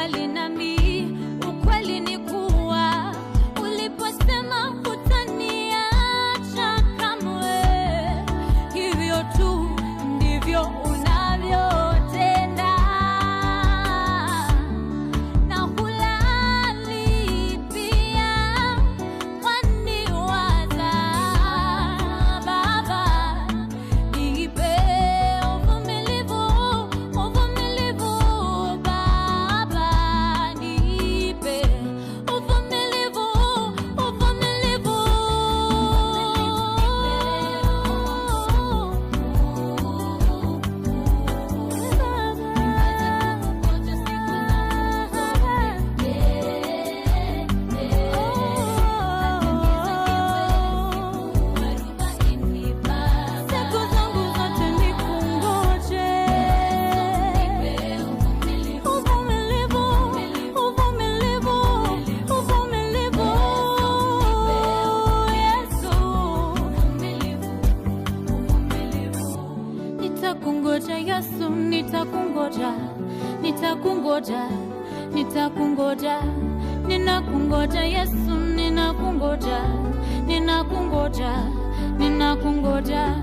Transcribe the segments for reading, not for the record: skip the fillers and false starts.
mbali nami. Ukweli ni kuwa uliposema hutaniacha kamwe, hivyo tu ndivyo unavyotenda. Na hulali pia waniwaza. Baba, nipe uvumilivu, uvumilivu. Baba, nipe uvumilivu, uvumilivu. Siku zangu zote nikungoje. Uvumilivu, uvumilivu, uvumilivu. Yesu, nitakungoja Yesu, nitakungoja, nitakungoja, nitakungoja, ninakungoja Yesu, ninakungoja, ninakungoja, ninakungoja,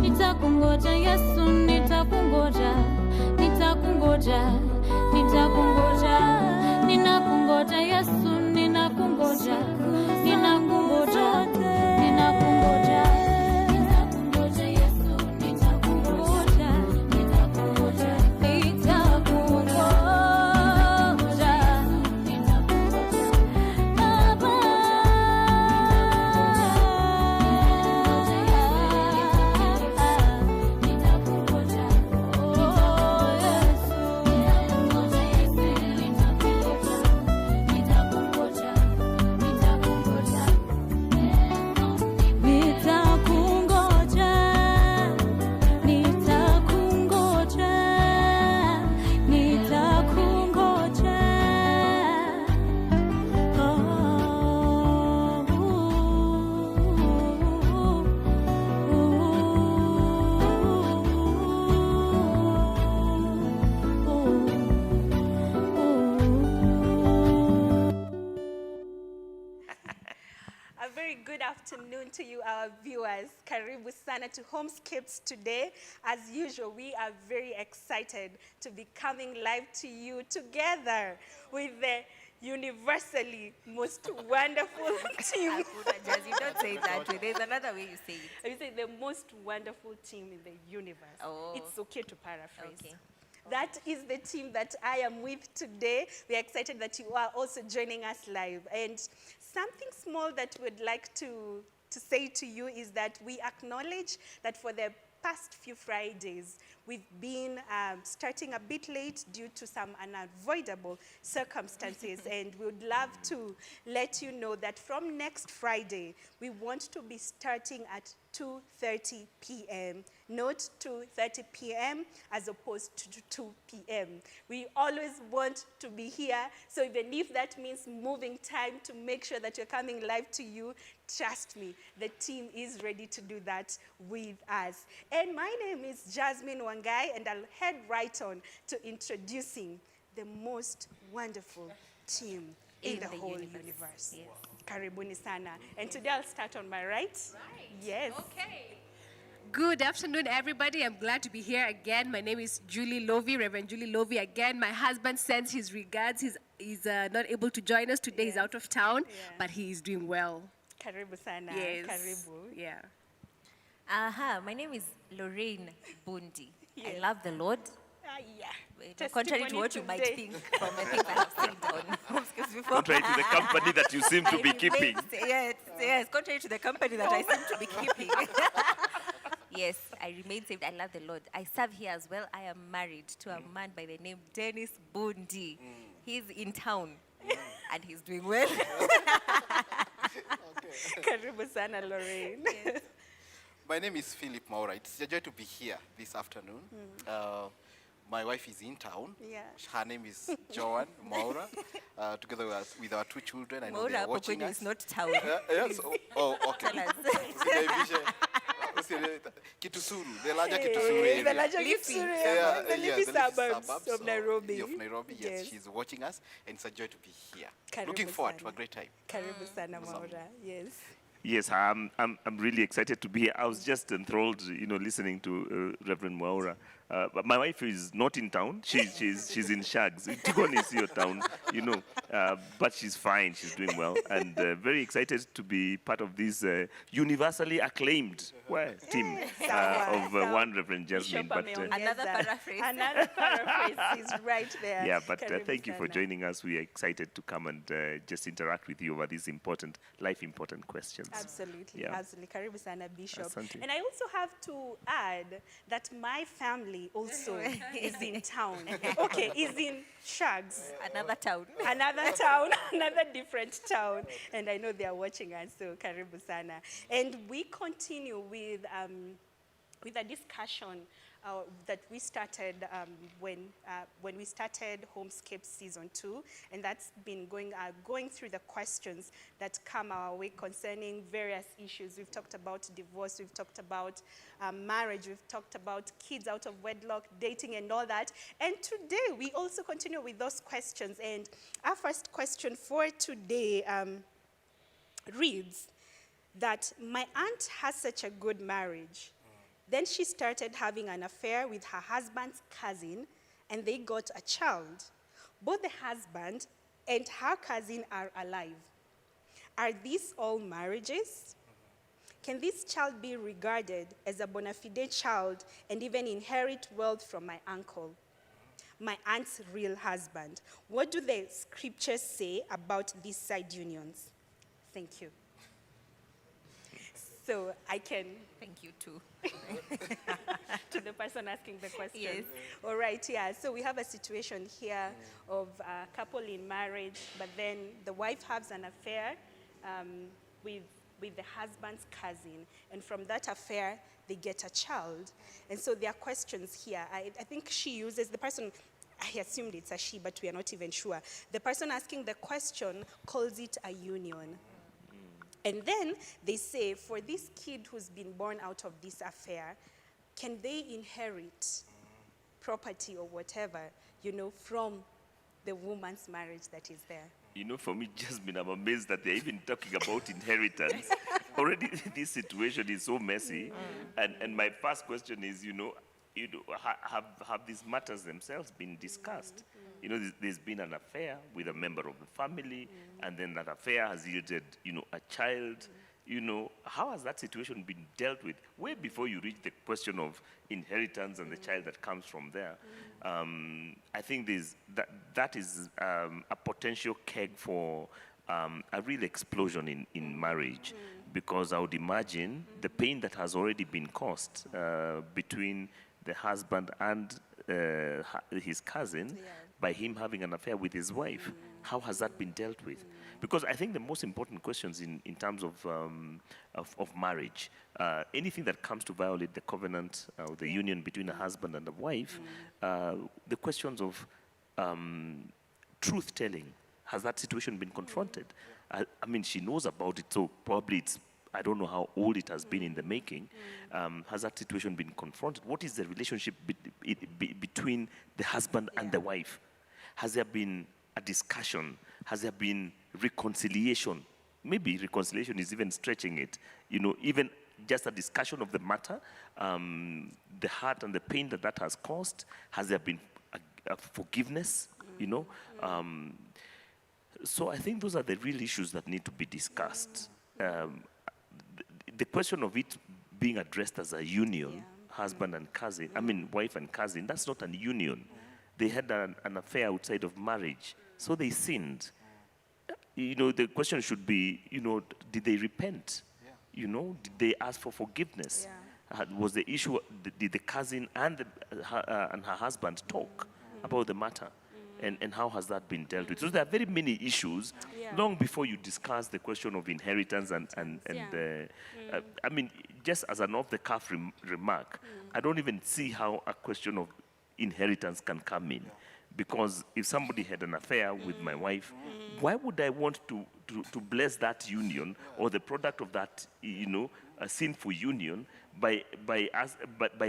nitakungoja Yesu, nitakungoja, nitakungoja, nitakungoja, ninakungoja Yesu, ninakungoja, ninakungoja, ninakungoja, ninakungoja Yesu, nitakungoja, nitakungoja, nitakungoja, Baba. Nitakungoja, oh Yesu, nitakungoja Yesu, nitakungoja, nitakungoja, nitakungoja, nitakungoja, nitakungoja, nitakungoja. A very good afternoon to you, our viewers. Karibu sana to Homescapes today. As usual, we are very excited to be coming live to you together with the universally most wonderful team. Jazz, you don't say it that way. There's another way you say it. I say the most wonderful team in the universe. Oh. It's okay to paraphrase. Okay. That is the team that I am with today. We are excited that you are also joining us live. And something small that we'd like to say to you is that we acknowledge that for the past few Fridays, we've been starting a bit late due to some unavoidable circumstances. And we would love to let you know that from next Friday, we want to be starting at 2:30 p.m., not 2:30 p.m. as opposed to 2 p.m. We always want to be here, so even if that means moving time to make sure that you're coming live to you, trust me, the team is ready to do that with us. And my name is Jasmine Wangai, and I'll head right on to introducing the most wonderful team in the whole universe. Yes. Karibuni sana. And today I'll start on my right. Right. Yes. Okay. Good afternoon, everybody. I'm glad to be here again. My name is Julie Lovey, Reverend Julie Lovey again. My husband sends his regards. He's not able to join us today. He's out of town, but he is doing well. Karibu sana. Yes. Karibu. Yeah. My name is Lorraine Bundi. I Yes. love the Lord. Yeah. Contrary to what you might today. think from the things I have said on Homescapes before. Contrary to the company that you seem to be keeping. Yes, contrary to the company that I seem to be keeping. Yes, I remain saved. I love the Lord. I serve here as well. I am married to a man by the name Dennis Bundi. He's in town and he's doing well. Karibu sana, Lorraine. Yes. My name is Philip Maura. It's a joy to be here this afternoon. My wife is in town. Yeah. Her name is Joan Maura, together with our two children. I know they Maura are watching Pokwenyu us. is not town. Yes. Oh, okay. Tell us. Kitusuru, the larger Kitusuru area. The larger Leafy. Kipsuru Yeah, area, the yeah, leafy the leafy suburbs of Nairobi. Of Nairobi, yes. Yes. She's watching us, and it's a joy to be here. Karibu Looking forward to sana. a great time. Karibu sana, Maura. Yes. Yes, I'm really excited to be here. I was just enthralled, listening to Reverend Mwaura. But my wife is not in town. She's in Shags. Tigoni is your town, but she's fine. She's doing well, and very excited to be part of this universally acclaimed team of one Reverend Jasmine. Bishop But ameongeza. Another paraphrase. Another paraphrase is right there. yeah, but Karibu thank you for sana. joining us. We are excited to come and just interact with you over these important, life-important questions. Absolutely, Yeah. absolutely. Karibu sana, Bishop. Asante. And I also have to add that my family also is in town. Okay, is in Shags. Another town. Another town, another different town. And I know they are watching us, so karibu sana. And we continue with a discussion that we started when we started Homescapes Season 2, and that's been going through the questions that come our way concerning various issues. We've talked about divorce, we've talked about marriage, we've talked about kids out of wedlock, dating and all that. And today we also continue with those questions. And our first question for today reads that my aunt has such a good marriage. Then she started having an affair with her husband's cousin, and they got a child. Both the husband and her cousin are alive. Are these all marriages? Can this child be regarded as a bona fide child and even inherit wealth from my uncle, my aunt's real husband? What do the scriptures say about these side unions? Thank you. So I can Thank you too. to the person asking the question. Yes. All right, yeah. So we have a situation here of a couple in marriage, but then the wife has an affair with the husband's cousin. And from that affair, they get a child. And so there are questions here. I think she uses, the person, I assumed it's a she, but we are not even sure. The person asking the question calls it a union. And then they say, for this kid who's been born out of this affair, can they inherit property or whatever, from the woman's marriage that is there? For me, Jasmine, I'm amazed that they're even talking about inheritance. Already, this situation is so messy. And my first question is, have these matters themselves been discussed? There's been an affair with a member of the family, and then that affair has yielded, a child. How has that situation been dealt with way before you reach the question of inheritance and the child that comes from there? I think that is a potential keg for a real explosion in marriage, because I would imagine the pain that has already been caused between the husband and his cousin by him having an affair with his wife. How has that been dealt with? Because I think the most important questions in terms of marriage, anything that comes to violate the covenant, or the union between a husband and a wife, the questions of truth-telling, has that situation been confronted? I mean, she knows about it, so probably I don't know how old it has been in the making. Has that situation been confronted? What is the relationship between the husband and the wife? Has there been a discussion? Has there been reconciliation? Maybe reconciliation is even stretching it. Even just a discussion of the matter, the hurt and the pain that has caused. Has there been a forgiveness? So I think those are the real issues that need to be discussed. The question of it being addressed as a union, husband and cousin, wife and cousin, that's not a union. They had an affair outside of marriage, so they sinned. The question should be, did they repent? Did they ask for forgiveness? Was the issue, did the cousin and her husband talk about the matter? And how has that been dealt with? So there are very many issues long before you discuss the question of inheritance just as an off-the-cuff remark, I don't even see how a question of inheritance can come in. Because if somebody had an affair with my wife, why would I want to bless that union or the product of that, a sinful union by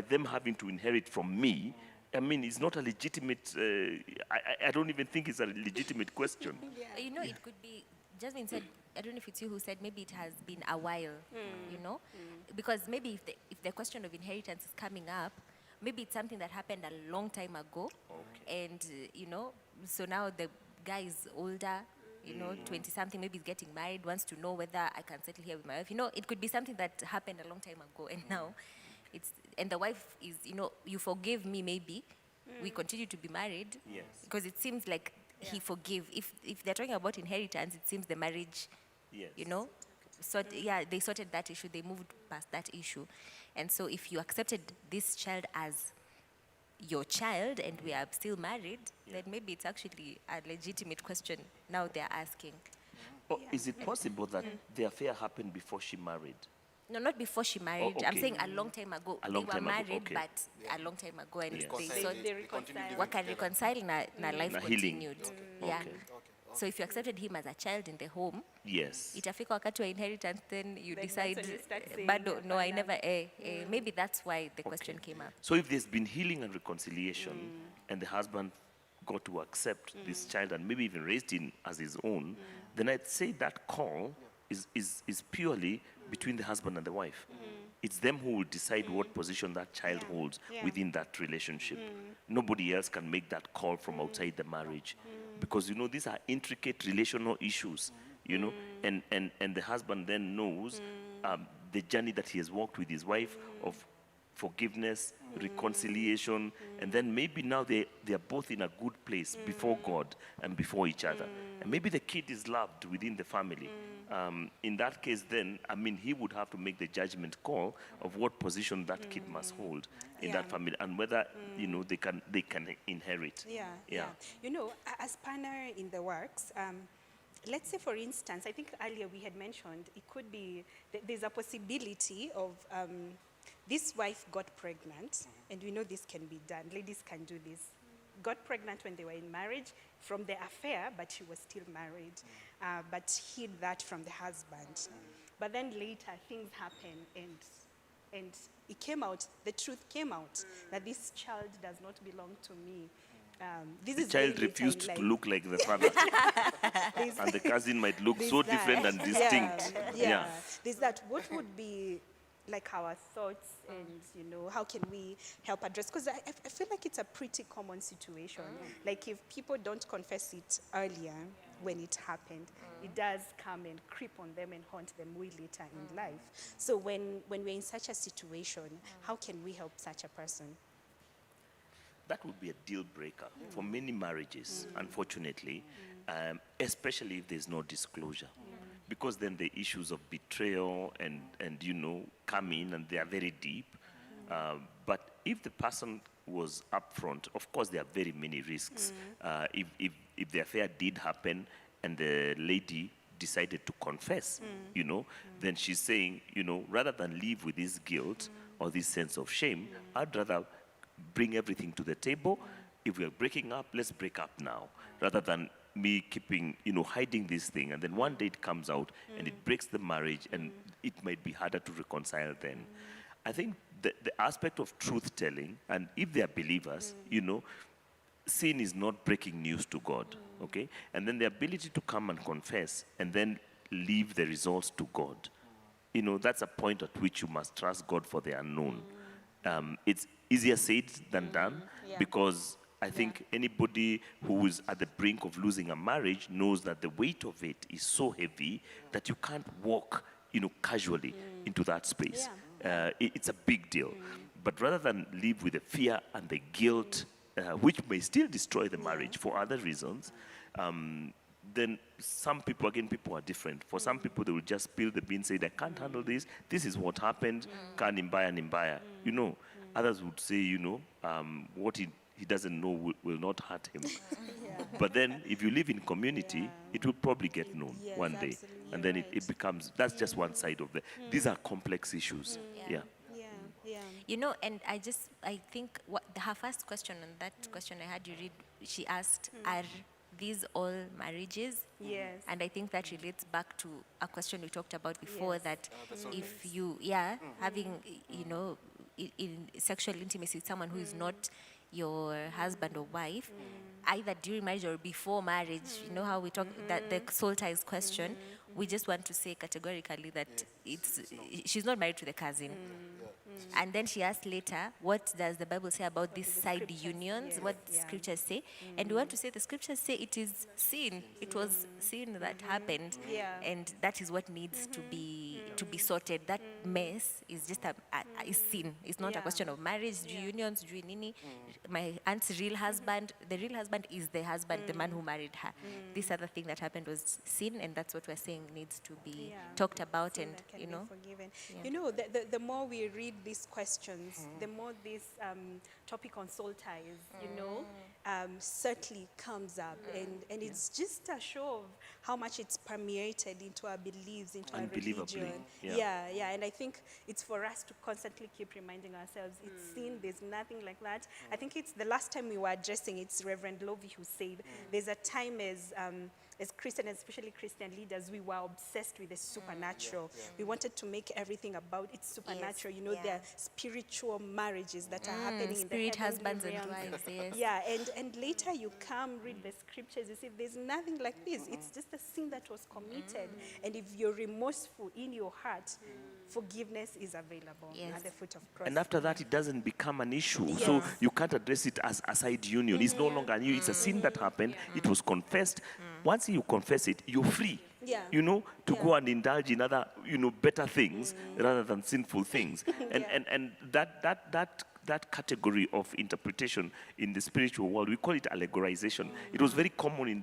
them having to inherit from me, I mean, it's not a legitimate, I don't even think it's a legitimate question. You know, it could be, Jasmine said, I don't know if it's you who said maybe it has been a while, you know? Because maybe if the question of inheritance is coming up, maybe it's something that happened a long time ago. And, you know, so now the guy is older, you know, 20-something, maybe he's getting married, wants to know whether I can settle here with my wife. You know, it could be something that happened a long time ago, and now and the wife is, you know, you forgive me maybe, we continue to be married. Yes. Because it seems like he forgive. If they're talking about inheritance, it seems the marriage, Yes. you know, they sorted that issue, they moved past that issue. And so if you accepted this child as your child and we are still married, then maybe it's actually a legitimate question now they're asking. Or is it possible that the affair happened before she married? No, not before she married. okay. I'm saying a long time ago. A long They time were ago, married, okay. but a long time ago. And Yes. they sort They reconcile. waka reconcile na life Na healing. continued. Yeah. Okay. So if you accepted him as a child in the home, Yes. itafika wakati wa inheritance, then you Then that's decide, when you start saying, bado, no, I hapana. never, maybe that's why the question came up. So if there's been healing and reconciliation, and the husband got to accept this child and maybe even raised him as his own, then I'd say that call is purely between the husband and the wife. It's them who will decide what position that child holds within that relationship. Nobody else can make that call from outside the marriage. Because, you know, these are intricate relational issues, you know, and the husband then knows the journey that he has walked with his wife of forgiveness, reconciliation, and then maybe now they are both in a good place before God and before each other. And maybe the kid is loved within the family. In that case, then, I mean, he would have to make the judgment call of what position that kid must hold in that family and whether, you know, they can inherit. Yeah. You know, as partner in the works, let's say, for instance, I think earlier we had mentioned it could be there's a possibility of this wife got pregnant, and we know this can be done. Ladies can do this. Got pregnant when they were in marriage from the affair, but she was still married, but hid that from the husband. But then later things happened, and it came out, the truth came out that this child does not belong to me. This The is very child later in refused to life. look like the father, and the cousin might look so There's different that. and distinct. Yeah. There's that. What would be like our thoughts, and you know, how can we help address? Because I feel like it's a pretty common situation. Like if people don't confess it earlier when it happened, it does come and creep on them and haunt them way later in life. So when we're in such a situation, how can we help such a person? That would be a deal breaker for many marriages, unfortunately, especially if there's no disclosure. Because then the issues of betrayal and you know, come in and they are very deep. But if the person was upfront, of course there are very many risks. If the affair did happen and the lady decided to confess, you know, then she's saying, you know, rather than live with this guilt or this sense of shame, I'd rather bring everything to the table. If we're breaking up, let's break up now, rather than me keeping, you know, hiding this thing, and then one day it comes out and it breaks the marriage, and it might be harder to reconcile then. I think the aspect of truth-telling, and if they are believers, you know, sin is not breaking news to God, okay? And then the ability to come and confess and then leave the results to God. You know, that's a point at which you must trust God for the unknown. It's easier said than done, because I think anybody who is at the brink of losing a marriage knows that the weight of it is so heavy that you can't walk, you know, casually into that space. It's a big deal. But rather than live with the fear and the guilt, which may still destroy the marriage for other reasons, then some people, again, people are different. For some people, they will just spill the beans, say, I can't handle this. This is what happened. Can nimbaya. You know, others would say, you know, what he doesn't know will not hurt him. But then if you live in community, it will probably get known one day. Absolutely, And then right. it becomes, that's just one side of the, these are complex issues. Yeah. You know, and I think her first question on that question I had you read, she asked, are these all marriages. Yes. And I think that relates back to a question we talked about before, Yes. that the if you, having, in sexual intimacy with someone who is not your husband or wife, either during marriage or before marriage, you know how we talk, that the soul ties question, we just want to say categorically that she's not married to the cousin. And then she asked later, what does the Bible say about these the side scriptures, unions? yes, What yeah. scriptures say? And we want to say the scriptures say it is sin. It was sin that happened, Yeah. and that is what needs to be sorted. That mess is just is sin. It's not Yeah. a question of marriage, unions, nini. My aunt's real husband, the real husband is the husband, the man who married her. This other thing that happened was sin, and that's what we're saying needs to be talked about, Sin and that can you be know. forgiven. You know, the more we read these questions, the more this topic on soul ties, you know, certainly comes up, and it's just a show of how much it's permeated into our beliefs, into our Unbelievably, religion. yeah. And I think it's for us to constantly keep reminding ourselves, it's sin, there's nothing like that. I think it's the last time we were addressing, it's Reverend Lovey who said, there's a time as Christians, especially Christian leaders, we were obsessed with the supernatural. We wanted to make everything about it's supernatural. You know, there are spiritual marriages that are happening in the Spirit heavenly husbands and realms. wives, yes. Yeah, and later you come read the scriptures, you see there's nothing like this. It's just a sin that was committed. And if you're remorseful in your heart, forgiveness is available Yes. at the foot of cross. And after that, it doesn't become an issue. So Yes. you can't address it as a side union. It's no longer new. It's a sin that happened. It was confessed. Once you confess it, you're free. Yeah. You know, to go and indulge in other, better things rather than sinful things. And that category of interpretation in the spiritual world, we call it allegorization. It was very common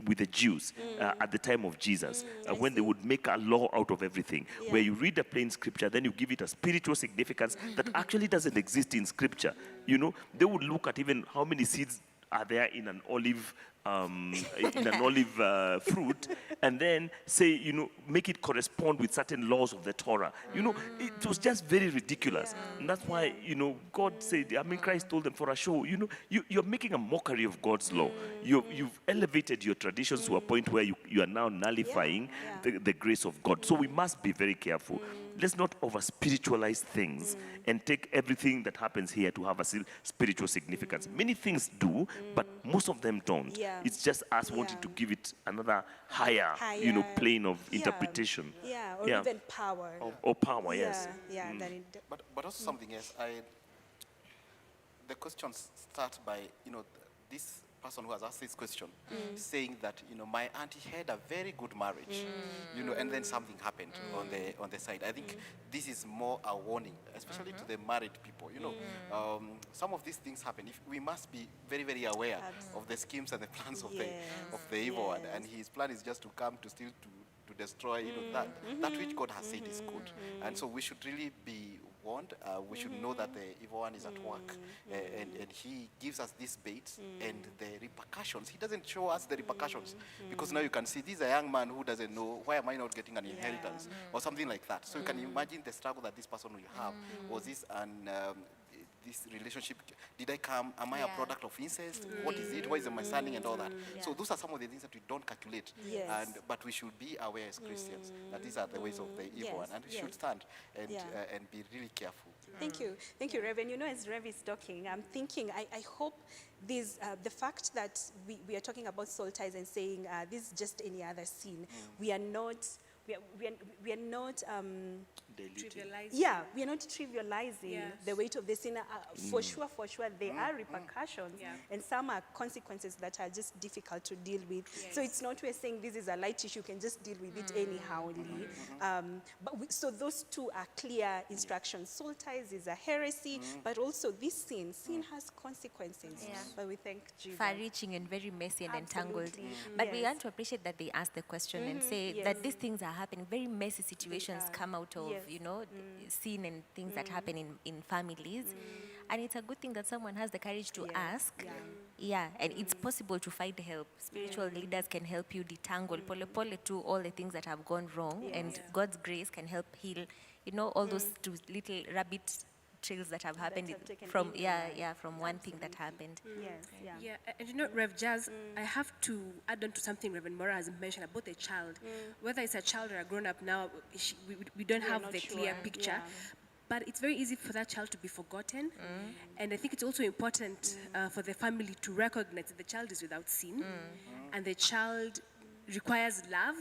with the Jews at the time of Jesus, when they would make a law out of everything, where you read a plain scripture, then you give it a spiritual significance that actually doesn't exist in scripture. You know, they would look at even how many seeds are there in an olive fruit, and then say, make it correspond with certain laws of the Torah. It was just very ridiculous. And that's why, God said, Christ told them, for a show, you're making a mockery of God's law. You've elevated your traditions to a point where you are now nullifying the grace of God. So we must be very careful. Let's not over-spiritualize things and take everything that happens here to have a spiritual significance. Many things do, but most of them don't. Yeah. It's just us wanting to give it another higher plane of interpretation. Yeah, or even power. Or power, yes. Yeah, that it, But also something else. The questions start by, this person who has asked this question saying that, my auntie had a very good marriage, and then something happened on the side. I think this is more a warning, especially to the married people. Some of these things happen. We must be very, very aware of the schemes and the plans of the evil one, and his plan is just to come to steal, to destroy, that which God has said is good. And so we should really be warned. We should know that the evil one is at work, and he gives us this bait and the repercussions. He doesn't show us the repercussions, because now you can see this is a young man who doesn't know, why am I not getting an inheritance or something like that. So you can imagine the struggle that this person will have. Was this this relationship, am I a product of incest? What is it? Why is my standing and all that? So those are some of the things that we don't calculate. Yes. But we should be aware as Christians that these are the ways of the evil one, and we should stand and be really careful. Thank you, Reverend. As Rev is talking, I'm thinking, I hope this, the fact that we are talking about soul ties and saying this is just any other sin, we are not we are not trivializing the weight of the sin. For sure, there are repercussions, and some are consequences that are just difficult to deal with. So it's not we're saying this is a light issue, you can just deal with it anyhowly. So those two are clear instructions. Soul ties is a heresy, but also this sin has consequences. But we thank Jesus. Far-reaching and very messy and entangled. Absolutely. But we want to appreciate that they ask the question and say that these things are happening. Very messy situations come out of, sin and things that happen in families. And it's a good thing that someone has the courage to ask. And it's possible to find help. Spiritual leaders can help you detangle pole to all the things that have gone wrong. And God's grace can help heal, all those two little rabbit trails that have That happened have taken from in your life. from one thing that happened. Yes, yeah. Yeah, and you know, Rev Jazz, I have to add on to something Reverend Mora has mentioned about the child. Whether it's a child or a grown-up now, we don't We are have not the clear sure, picture. yeah. But it's very easy for that child to be forgotten. And I think it's also important for the family to recognize that the child is without sin. And the child requires love.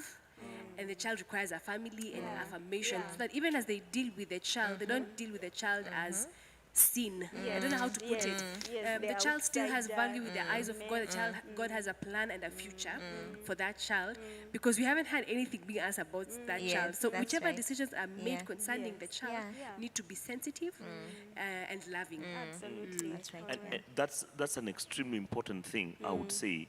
And the child requires a family and affirmation. Yeah. So that even as they deal with the child, they don't deal with the child as sin. I don't know how to put Yes. it. Yes, The the child still has outsider, value in the eyes of God. The child, God has a plan and a future for that child, because we haven't had anything being asked about that Yes, child. So that's whichever right. decisions are made Yeah. concerning Yes. the child Yeah. need to be sensitive and loving. Absolutely. That's right. And that's an extremely important thing, I would say.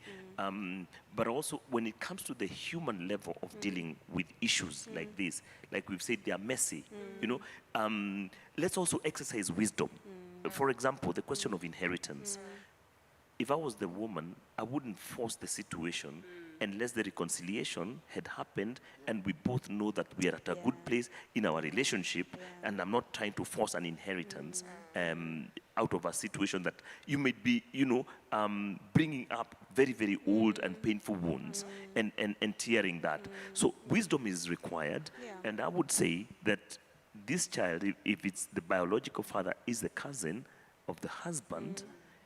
But also, when it comes to the human level of dealing with issues like this, like we've said, they are messy. You know, let's also exercise wisdom. For example, the question of inheritance. If I was the woman, I wouldn't force the situation unless the reconciliation had happened and we both know that we are at a good place in our relationship, and I'm not trying to force an inheritance out of a situation that you may be, bringing up very, very old and painful wounds and tearing that. So wisdom is required, and I would say that this child, if it's the biological father, is the cousin of the husband,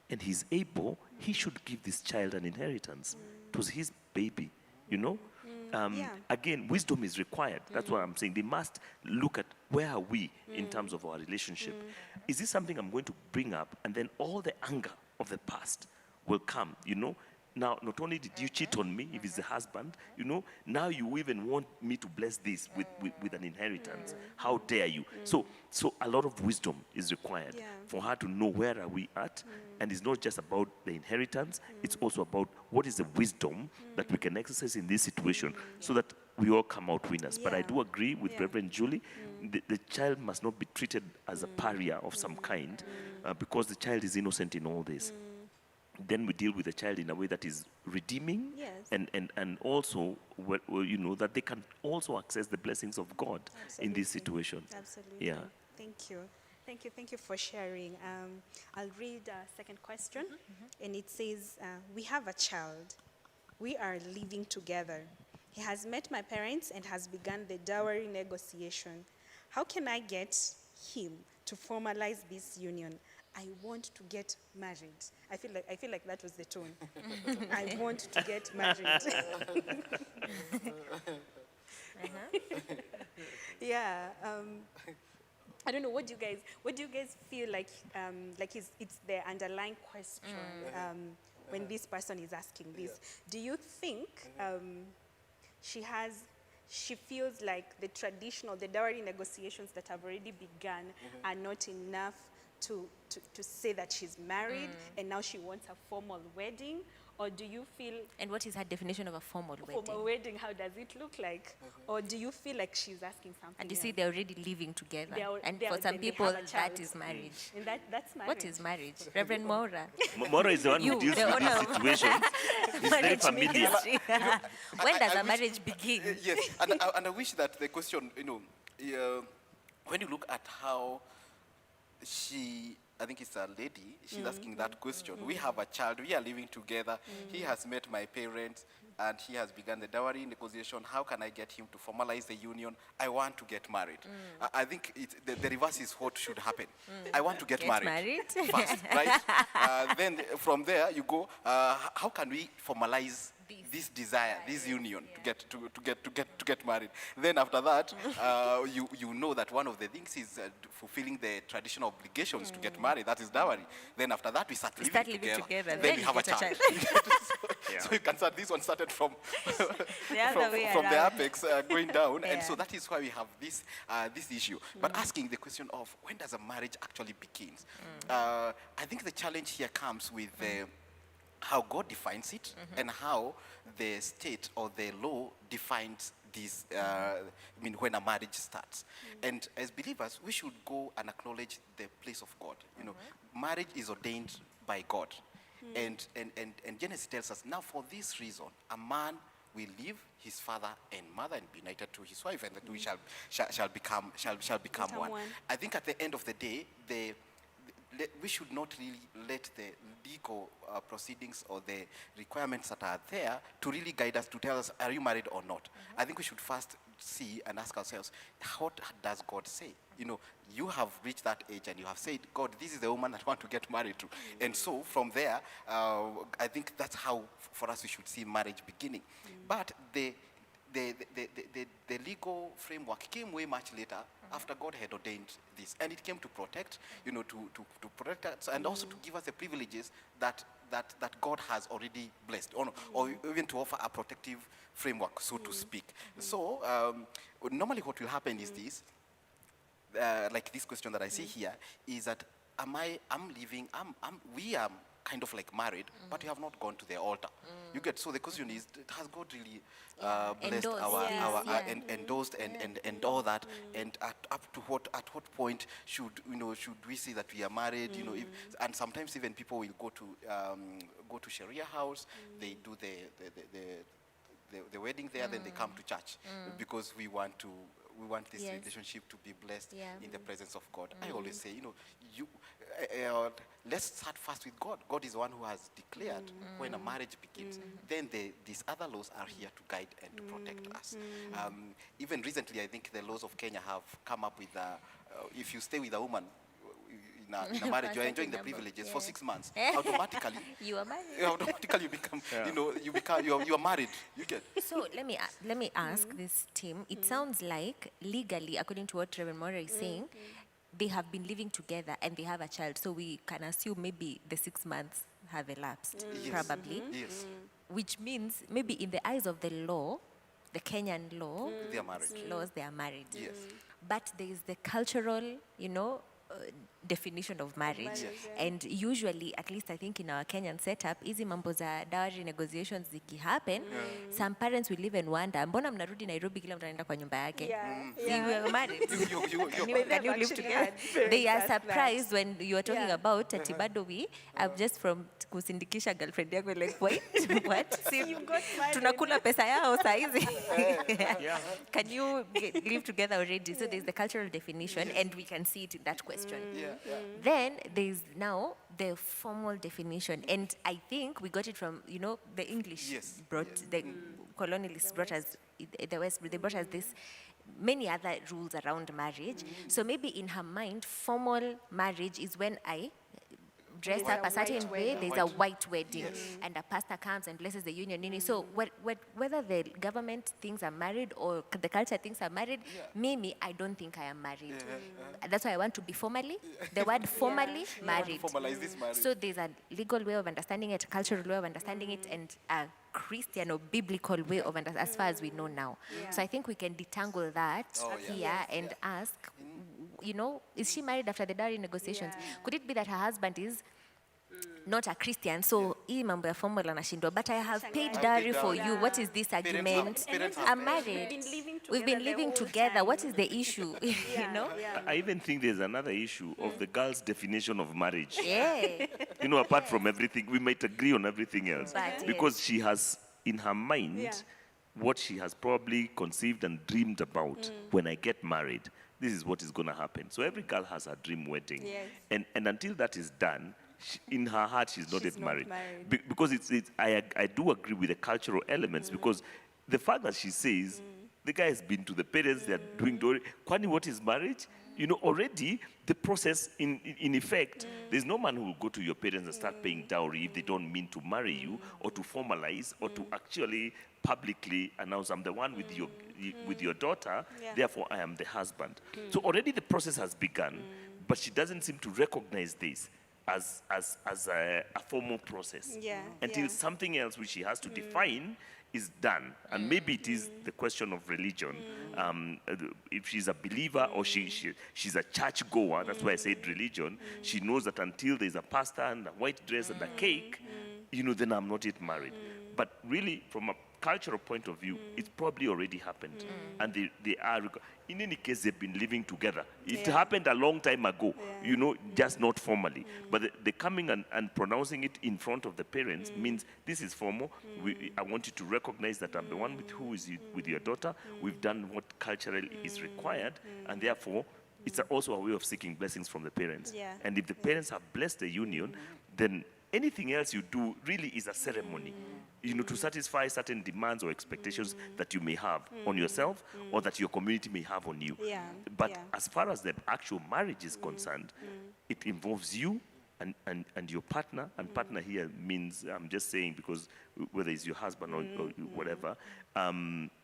and he's able, he should give this child an inheritance. It was his baby, you know? Again, wisdom is required. That's what I'm saying. They must look at where are we in terms of our relationship. Is this something I'm going to bring up, and then all the anger of the past will come, you know? Now, not only did you cheat on me, if it's the husband, you know, now you even want me to bless this with an inheritance. How dare you? So a lot of wisdom is required for her to know where are we at. And it's not just about the inheritance, it's also about what is the wisdom that we can exercise in this situation so that we all come out winners. But I do agree with Reverend Julie, the child must not be treated as a pariah of some kind because the child is innocent in all this. Then we deal with the child in a way that is redeeming, and also, you know, that they can also access the blessings of God in this situation. Absolutely. Yeah. Thank you. Thank you for sharing. I'll read a second question, and it says, we have a child. We are living together. He has met my parents and has begun the dowry negotiation. How can I get him to formalize this union? I want to get married. I feel like that was the tone. I want to get married. Yeah. I don't know. What do you guys feel like? It's the underlying question when this person is asking this. Do you think she feels like the dowry negotiations that have already begun are not enough to say that she's married and now she wants a formal wedding? Or do you feel... And what is her definition of a formal wedding? Formal wedding, how does it look like? Or do you feel like she's asking something And you see, else? they're already living together. And for some then they people, have a child. that is marriage. And that's marriage. What is marriage? Reverend Mora. Mora is the one You, who deals the with these owner of situations. He's very Marriage familiar. ministry. When does I a wish- marriage begin? Yes, and I wish that the question, when you look at how I think it's a lady, she's asking that question. We have a child, we are living together. He has met my parents and he has begun the dowry negotiation. How can I get him to formalize the union? I want to get married. I think the reverse is what should happen. I want to get married first, right? Then from there you go, how can we formalize this desire, this union to get married? Then after that, you know that one of the things is fulfilling the traditional obligations to get married. That is dowry. Then after that, we start living together. Then we have a get a child. Yeah. So you can start. This one started from The other way from the around. apex going down, and Yeah. so that is why we have this issue. But asking the question of when does a marriage actually begins? I think the challenge here comes with how God defines it and how the state or the law defines this, when a marriage starts. And as believers, we should go and acknowledge the place of God. You know, marriage is ordained by God. And Genesis tells us, now for this reason, a man will leave his father and mother and be united to his wife, and the two shall become one. one. I think at the end of the day, we should not really let the legal proceedings or the requirements that are there to really guide us, to tell us, are you married or not? I think we should first see and ask ourselves, what does God say? You know, you have reached that age and you have said, God, this is the woman that I want to get married to. And so from there, I think that's how, for us, we should see marriage beginning. But the legal framework came way much later, after God had ordained this, and it came to protect, you know, to protect us, and also to give us the privileges that God has already blessed, or even to offer a protective framework, so to speak. So normally what will happen is this, like this question that I see here, is that we are kind of like married, but we have not gone to the altar. You get, so the question is, has God really blessed endorsed and all that, and at what point should we say that we are married? You know, and sometimes even people will go to Sharia house, they do the wedding there, then they come to church because we want this relationship to be blessed in the presence of God. I always say, let's start first with God. God is the one who has declared when a marriage begins. Then these other laws are here to guide and to protect us. Even recently, I think the laws of Kenya have come up with, if you stay with a woman in a marriage, you are enjoying the privileges for 6 months. Automatically, You are married. automatically you become, you are married. You get. So let me ask this team. It sounds like legally, according to what Reverend Mora is saying, they have been living together and they have a child. So we can assume maybe the 6 months have elapsed, probably. Yes. Which means maybe in the eyes of the law, the Kenyan law, They are married. laws, they are married. Yes. But there is the cultural, definition of marriage. And usually, at least I think in our Kenyan setup, hizi mambo za dowry negotiations happen, some parents will even wonder, mbona mnarudi Nairobi kila mtu anaenda kwa nyumba yake? See, we are married. Can you live together? They are surprised when you are talking about ati bado I'm just from kusindikisha girlfriend yako, like, wait, what? See, tunakula pesa yao saa hizi. Can you live together already? So there's the cultural definition, and we can see it in that question. Then there's now the formal definition, and I think we got it from the English the colonialists brought us the West. They brought us this many other rules around marriage. So maybe in her mind, formal marriage is when I dress up a certain way, there's a white wedding, and a pastor comes and blesses the union. So whether the government thinks I'm married or the culture thinks I'm married, me, I don't think I am married. That's why I want to be formally, the word formally married. Formalize this marriage. So there's a legal way of understanding it, a cultural way of understanding it, and a Christian or biblical way of understanding, as far as we know now. So I think we can detangle that and ask, is she married after the dowry negotiations? Could it be that her husband is not a Christian, so hii mambo ya formal anashindwa, but I have paid dowry for you. What is this argument? I'm married. We've been living together. What is the issue? I even think there's another issue of the girl's definition of marriage. Yeah. Apart from everything, we might agree on everything else. But because she has in her mind what she has probably conceived and dreamed about. When I get married, this is what is going to happen. So every girl has a dream wedding. And until that is done, in her heart, she's not yet married. Because I do agree with the cultural elements, because the fact that she says, the guy has been to the parents, they're doing dowry. Kwani, what is marriage? Already the process in effect, there's no man who will go to your parents and start paying dowry if they don't mean to marry you or to formalize or to actually publicly announce, I'm the one with your daughter, therefore I am the husband. So already the process has begun, but she doesn't seem to recognize this as a formal process until something else which she has to define is done. And maybe it is the question of religion. If she's a believer or she's a church goer, that's why I said religion, she knows that until there's a pastor and a white dress and a cake, then I'm not yet married. But really, from a cultural point of view, it's probably already happened. And they are, in any case, they've been living together. It Yeah. happened a long time ago, Yeah. you know, just not formally. But the coming and pronouncing it in front of the parents means this is formal. I want you to recognize that I'm the one with your daughter. We've done what culturally is required, and therefore, it's also a way of seeking blessings from the parents. Yeah. And if the parents have blessed the union, then anything else you do really is a ceremony, you know, to satisfy certain demands or expectations that you may have on yourself or that your community may have on you. Yeah, But yeah. as far as the actual marriage is concerned, it involves you and your partner, and partner here means, I'm just saying because whether it's your husband or whatever,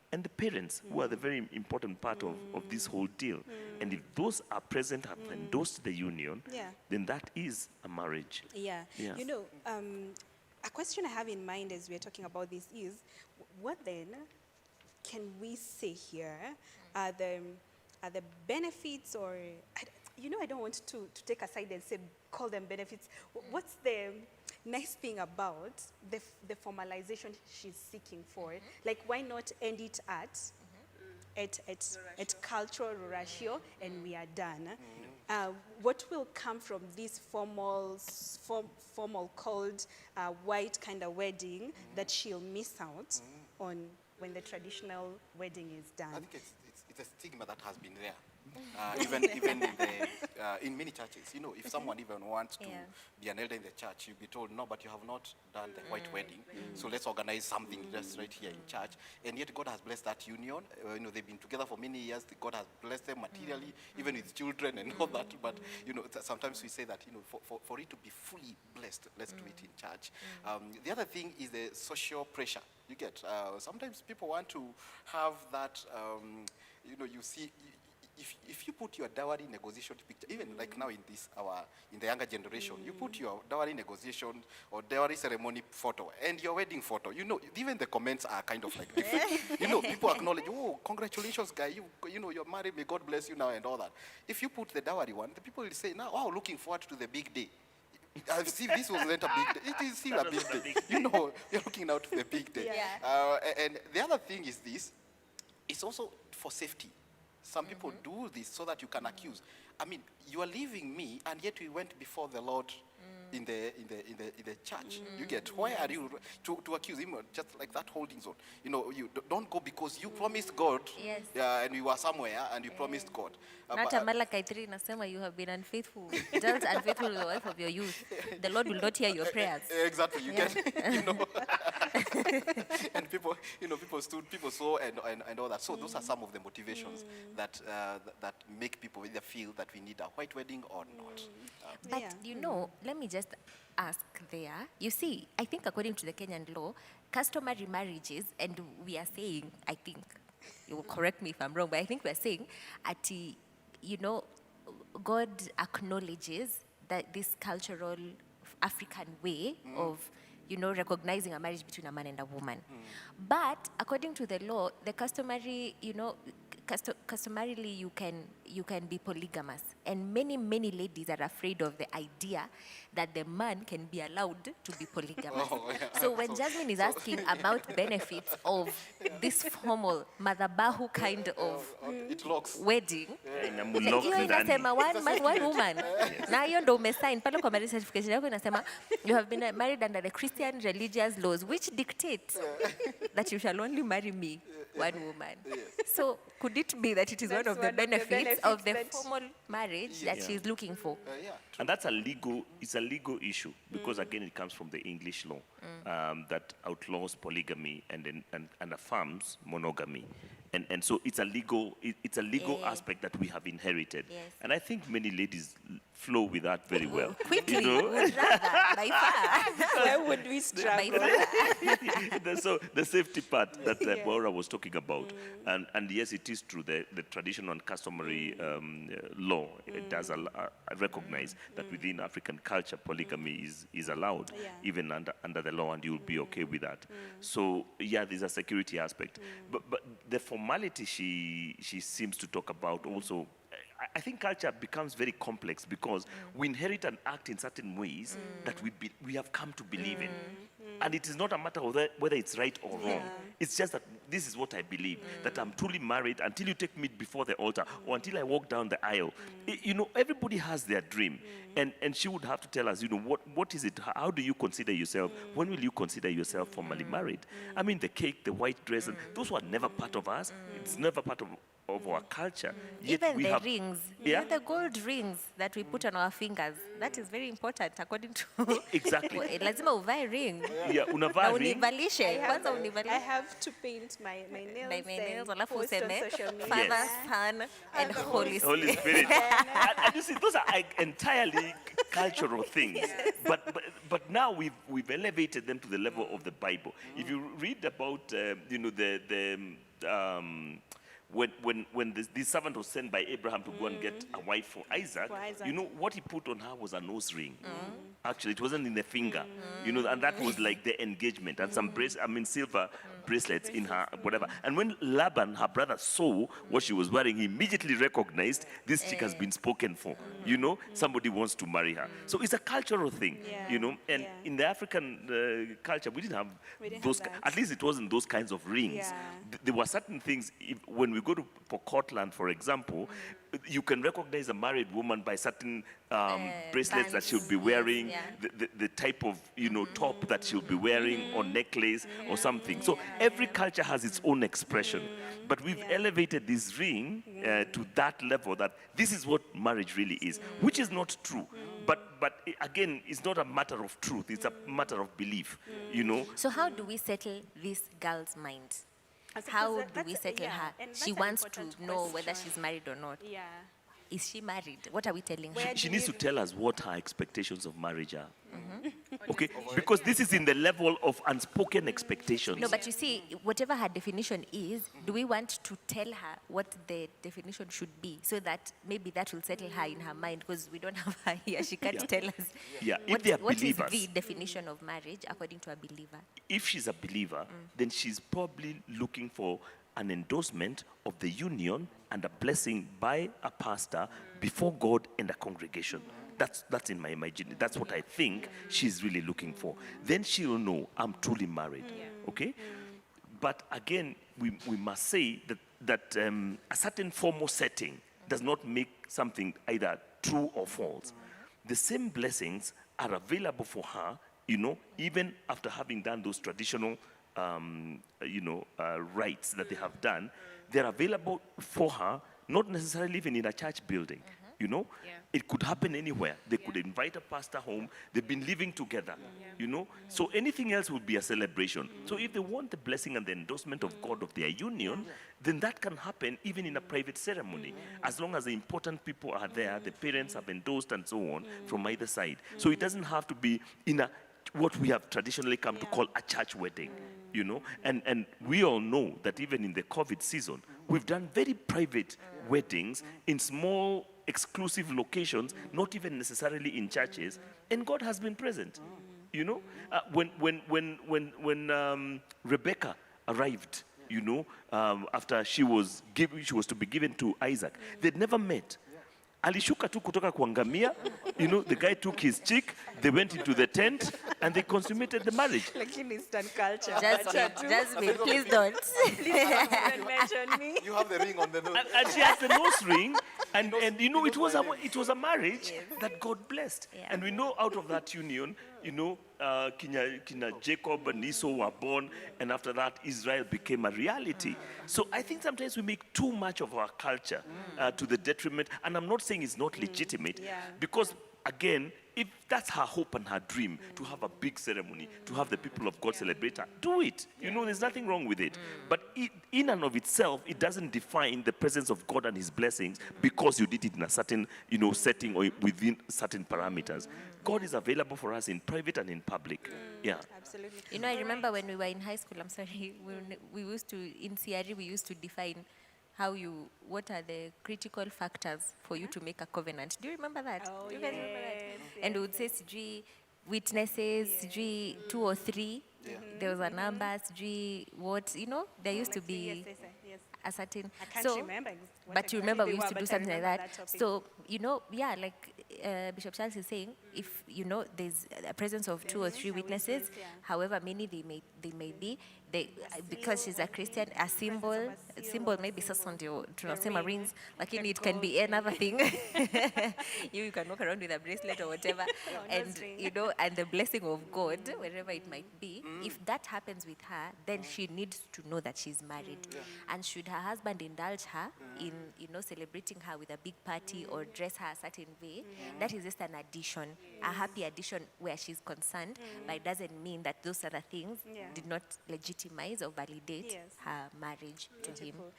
and the parents, who are the very important part of this whole deal. And if those are present, have endorsed the union, Yeah. then that is a marriage. Yeah. Yeah. You know, a question I have in mind as we're talking about this is, what then can we say here are the benefits, or, I don't want to take a side and say, call them benefits. What's the nice thing about the formalization she's seeking for? Like, why not end it at cultural ratio, and we are done? What will come from this formal called white kind of wedding that she'll miss out on when the traditional wedding is done? I think it's a stigma that has been there. Even in many churches, you know, if someone even wants to be an elder in the church, you'll be told, no, but you have not done the white wedding, so let's organize something just right here in church. And yet God has blessed that union. You know, they've been together for many years. God has blessed them materially, even with children and all that. But, you know, sometimes we say that, you know, for it to be fully blessed, let's do it in church. The other thing is the social pressure you get. Sometimes people want to have that, you know, you see, if you put your dowry negotiation picture, even like now in the younger generation, you put your dowry negotiation or dowry ceremony photo and your wedding photo, you know, even the comments are kind of like different. You know, people acknowledge, oh, congratulations, guy, you know, you're married, may God bless you now and all that. If you put the dowry one, the people will say, now, wow, looking forward to the big day. I've seen this wasn't a big day. It is still a big day. You know, you're looking out to the big day. And the other thing is this, it's also for safety. Some people do this so that you can accuse. I mean, you are leaving me, and yet we went before the Lord in the church. You get, why are you to accuse him? Just like that holding zone. You know, you don't go because you promised God. Yes. And you were somewhere and you promised God. Hata Malachi 3 inasema you have been unfaithful, just unfaithful to the wife of your youth. The Lord will not hear your prayers. Exactly, you get, you know. And people, you know, people saw and all that. So those are some of the motivations that make people either feel that we need a white wedding or not. But you know, let me just ask there. You see, I think according to the Kenyan law, customary marriages, and we are saying, I think, you will correct me if I'm wrong, but I think we're saying, you know, God acknowledges that this cultural African way of, you know, recognizing a marriage between a man and a woman. But according to the law, the customary, you know, customarily you can be polygamous, and many ladies are afraid of the idea that the man can be allowed to be polygamous. So when Jasmine is asking about benefits of this formal madhabahu kind of wedding, hiyo inasema one man one woman, na hiyo ndo umesign pale kwa marriage certification yako inasema you have been married under the Christian religious laws which dictate that you shall only marry me, one woman. So could it be that it is one of the benefits of the formal marriage that she's looking for? And that's it's a legal issue because again it comes from the English law that outlaws polygamy and affirms monogamy. And so it's a legal aspect that we have inherited. Yes. And I think many ladies flow with that very well. Quickly, you know? would rather, by far. Where would we struggle? So the safety part that Maura was talking about, and yes, it is true, the traditional and customary law, it does recognize that within African culture, polygamy is allowed, even under the law, and you'll be okay with that. So yeah, there's a security aspect. But the formality she seems to talk about also, I think culture becomes very complex because we inherit and act in certain ways that we have come to believe in. And it is not a matter of whether it's right or wrong. It's just that this is what I believe, that I'm truly married until you take me before the altar or until I walk down the aisle. You know, everybody has their dream. And she would have to tell us, you know, what is it? How do you consider yourself? When will you consider yourself formally married? I mean, the cake, the white dress, and those were never part of us. It's never part of our culture. Yet Even we the have, rings, Yeah. the gold rings that we put on our fingers, that is very important according to... Exactly. Lazima uvae ring. Yeah, Na unavaa ring. univalishe. Kwanza I univalishe. have to paint my nails, By my nails, and alafu post on useme social media. Father, Yes. Son, and Holy Holy Spirit. Spirit. And you see, those are entirely cultural things. But now we've elevated them to the level of the Bible. If you read about, you know, when the servant was sent by Abraham to go and get a wife for Isaac, you know, what he put on her was a nose ring. Actually, it wasn't in the finger, you know, and that was like the engagement and some silver bracelets in her, whatever. And when Laban, her brother, saw what she was wearing, he immediately recognized this chick has been spoken for. You know, somebody wants to marry her. So it's a cultural thing, you know. And in the African culture, we didn't have those. At least it wasn't those kinds of rings. Yeah. There were certain things. When we go to Scotland, for example, you can recognize a married woman by certain bracelets that she'll be wearing, the type of, you know, top that she'll be wearing, or necklace or something. So every culture has its own expression. But we've elevated this ring to that level that this is what marriage really is, which is not true. But again, it's not a matter of truth. It's a matter of belief, you know. So how do we settle this girl's mind? How do we settle her? She wants to know whether she's married or not. Yeah. Is she married? What are we telling her? Where She do needs to you- tell us what her expectations of marriage are. Okay? Because this is in the level of unspoken expectations. No, but you see, whatever her definition is, do we want to tell her what the definition should be so that maybe that will settle her in her mind? Because we don't have her here. She can't tell us. Yeah, if What, they are what is believers. the definition of marriage according to a believer? If she's a believer, then she's probably looking for an endorsement of the union and a blessing by a pastor before God and a congregation. That's in my imagination. That's what I think she's really looking for. Then she'll know I'm truly married. Okay? But again, we must say that a certain formal setting does not make something either true or false. The same blessings are available for her, you know, even after having done those traditional rites that they have done. They're available for her, not necessarily even in a church building. You know, it could happen anywhere. They could invite a pastor home. They've been living together, you know. So anything else would be a celebration. So if they want the blessing and the endorsement of God of their union, then that can happen even in a private ceremony, as long as the important people are there, the parents have endorsed and so on from either side. So it doesn't have to be in what we have traditionally come to call a church wedding. You know, and we all know that even in the COVID season, we've done very private weddings in small, exclusive locations, not even necessarily in churches, and God has been present. You know, when Rebecca arrived, you know, after she was to be given to Isaac, they'd never met. Alishuka tu kutoka kwa ngamia, you know, the guy took his chick, they went into the tent, and they consummated the marriage. Like in Eastern culture. Jasmine, please don't. Don't mention me. You have the ring on the nose. And she has the nose ring, and you know, it was a marriage that God blessed. Yeah. And we know out of that union, you know, Kina Jacob and Esau were born, and after that, Israel became a reality. So I think sometimes we make too much of our culture to the detriment, and I'm not saying it's not legitimate, because again, if that's her hope and her dream, to have a big ceremony, to have the people of God celebrate her, do it. You know, there's nothing wrong with it. But in and of itself, it doesn't define the presence of God and his blessings because you did it in a certain, you know, setting or within certain parameters. God is available for us in private and in public. Yeah. Absolutely. You know, I remember when we were in high school, I'm sorry, we used to, in CRE, we used to define what are the critical factors for you to make a covenant. Do you remember that? Oh, Do you guys remember that? yes, And we would say, sijui, witnesses, sijui, 2 or 3. There was a number, sijui, what, you know, there used to be Yes. a certain... I can't remember what But you exactly remember they we used were, to do but I something like remember that. that topic. So, you know, yeah, like Bishop Charles is saying, if you know there's a presence of 2 or 3 witnesses, yeah. however many they may be, because she's a Christian, a symbol maybe sasa ndio tunasema rings, lakini it can be another thing. You can walk around with a bracelet or whatever, and you know, and the blessing of God wherever it might be. If that happens with her, then she needs to know that she's married, and should her husband indulge her in, you know, celebrating her with a big party or dress her a certain way, that is just an addition, a happy addition where she's concerned, but it doesn't mean that those other things did not legitimize or validate her marriage to him. All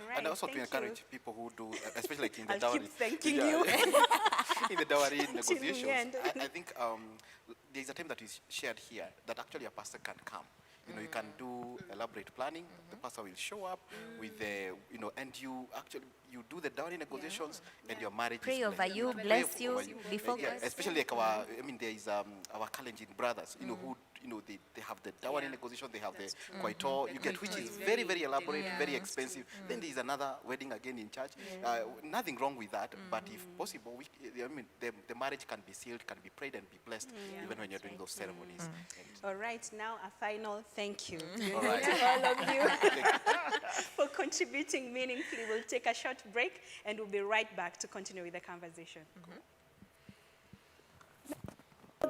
right, And also to thank encourage you. people who do, especially like in the I'll dowry. keep thanking Yeah. you. In the dowry negotiations, end. I think there's a time that is shared here that actually a pastor can come. You know, you can do elaborate planning. The pastor will show up with the, you know, and you actually you do the dowry negotiations, and your marriage Pray is over blessed. you, Pray bless you over before Yeah, God. especially like our, I mean, there is our Kalenjin brothers, you know, who, you know, they have the dowry negotiation, they have the kwaito, you get, which is very, very elaborate, very expensive. Then there is another wedding again in church. Nothing wrong with that, but if possible, I mean, the marriage can be sealed, can be prayed and be blessed, even when you're doing those ceremonies. All right, now a final thank you All right. to all of you for contributing meaningfully. We'll take a short break and we'll be right back to continue with the conversation.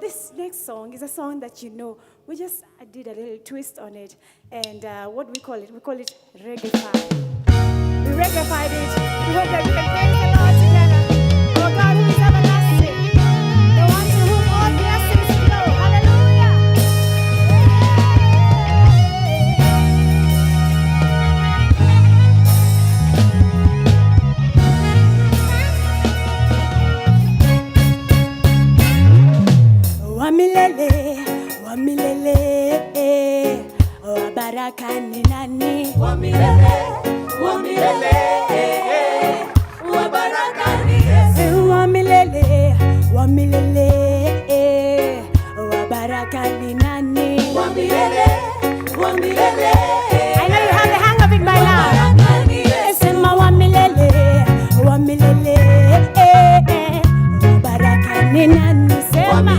This next song is a song that, you know, we just did a little twist on it. And what we call it reggae-fied. We reggae-fied it. We hope that we can praise the Lord together. Our God who is everlasting. The one to whom all blessings flow. Hallelujah. Wamilele, wabaraka ni nani? Wamilele, wabaraka ni Yesu. Wamilele, wabaraka ni nani? Wamilele. I know you have the hang of it by now. Sema wamilele, wabaraka ni nani? Sema.